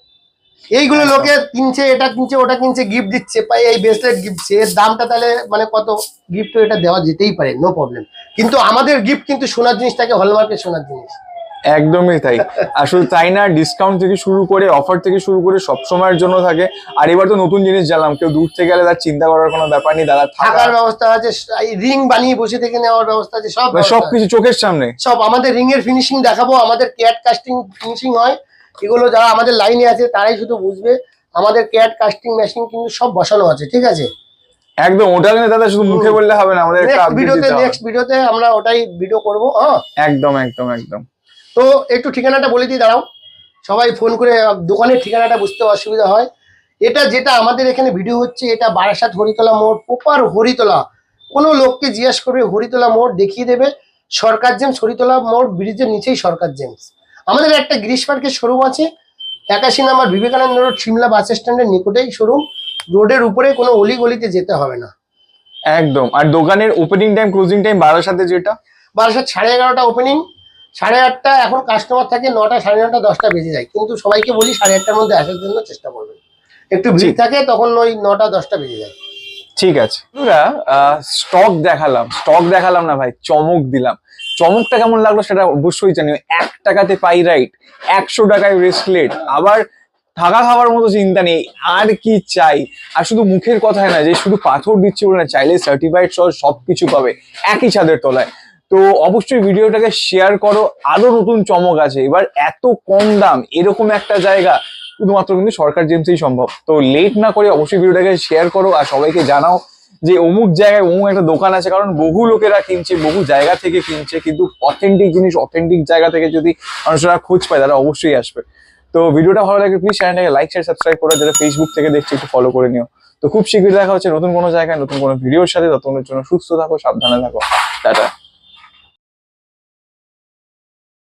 এইগুলো লোকে কিনছে, এটা কিনছে, ওটা কিনছে, গিফট দিচ্ছে, এই ব্রেসলেট গিফট, এর দামটা তাহলে মানে কত, গিফট এটা দেওয়া যেতেই পারে, নো প্রবলেম। কিন্তু আমাদের গিফট কিন্তু সোনার জিনিস থাকে, হলমার্কের সোনার জিনিস। একদমই তাই। আসলে তাই না, ডিসকাউন্ট থেকে শুরু করে, অফার থেকে শুরু করে সব সময়ের জন্য থাকে। আর এবার তো নতুন জিনিস জানলাম, কেউ দূর থেকে গেলে তার চিন্তা করার কোনো ব্যাপার নেই দাদা, থাকার ব্যবস্থা আছে, রিং বানিয়ে বসে থেকে নেওয়ার ব্যবস্থা আছে, সব ব্যবস্থা আছে। সবকিছু চোখের সামনে। সব আমাদের রিং এর ফিনিশিং দেখাবো, আমাদের ক্যাট কাস্টিং ফিনিশিং হয়, এগুলো যারা আমাদের লাইনে আছে তারাই শুধু বুঝবে। আমাদের ক্যাট কাস্টিং মেশিন কিন্তু সব বসানো আছে, ঠিক আছে। একদম, ওটা কিন্তু দাদা শুধু মুখে বললে হবে না, আমাদের একটা আপডেট দিতে হবে। নেক্সট ভিডিওতে আমরা ওটাই ভিডিও করবো। হ্যাঁ, একদম একদম একদম। তো একটু ঠিকানাটা বলে দিই, দাঁড়াও, সবাই ফোন করে দোকানের ঠিকানাটা বুঝতে অসুবিধা হয়। এটা যেটা আমাদের এখানে ভিডিও হচ্ছে, এটা বারাসাত হরিতলা মোড়, প্রপার হরিতলা। কোনো লোককে জিজ্ঞাসা করবে হরিতলা মোড়, দেখিয়ে দেবে সরকার জেমস, হরিতলা মোড় ব্রিজের নিচেই সরকার জেমস। আমাদের একটা গ্রিস পার্কের শোরুম আছে 81 নম্বর বিবেকানন্দ রোড, সিমলা বাস স্ট্যান্ডের নিকটেই শোরুম। রোডের উপরে কোনো অলি গলিতে যেতে হবে না। একদম। আর দোকানের ওপেনিং টাইম ক্লোজিং টাইম বারাসাতে যেটা, বারাসাত 11:30 ওপেনিং, 8:30। এখন কাস্টমার থাকে 9টা, 9:30, 10টা বেজে যায়, কিন্তু সবাইকে বলি 8:30-র মধ্যে আসার জন্য চেষ্টা করবেন। একটু ভিড় ঠিক। থাকে তখন ওই 9টা, 10টা বেজে যায়। ঠিক আছে বন্ধুরা, স্টক দেখালাম না ভাই, চমক দিলাম। চমকটা কেমন লাগলো সেটা অবশ্যই জানিও। 1 টাকাতে পাই রাইট, 100 টাকায় ব্রেসলেট, আবার থাকা খাওয়ার মতো চিন্তা নেই, আর কি চাই। আর শুধু মুখের কথায় না যে শুধু পাথর দিচ্ছি বলে না, চাইলে সার্টিফাইড সহ সবকিছু পাবে একই ছাদের তলায়। তো অবশ্যই ভিডিওটাকে শেয়ার করো, আরো নতুন চমক আছে। এবার এত কম দাম এরকম একটা জায়গা শুধুমাত্র কিন্তু সরকার জেমসেই সম্ভব। তো লেট না করে অবশ্যই ভিডিওটাকে শেয়ার করো আর সবাইকে জানাও যে অমুক জায়গায় অমুক একটা দোকান আছে। কারণ বহু লোকেরা কিনছে, বহু জায়গা থেকে কিনছে, কিন্তু অথেন্টিক জিনিস অথেন্টিক জায়গা থেকে যদি মানুষরা খোঁজ পায় তারা অবশ্যই আসবে। তো ভিডিওটা ভালো লাগে প্লিজ চ্যানেলটাকে লাইক শেয়ার সাবস্ক্রাইব করো, যারা ফেসবুক থেকে দেখছে একটু ফলো করে নিও। তো খুব শীঘ্রই দেখা হচ্ছে নতুন কোনো জায়গায় নতুন কোনো ভিডিওর সাথে। ততক্ষণের জন্য সুস্থ থাকো, সাবধানে থাকো, টাটা।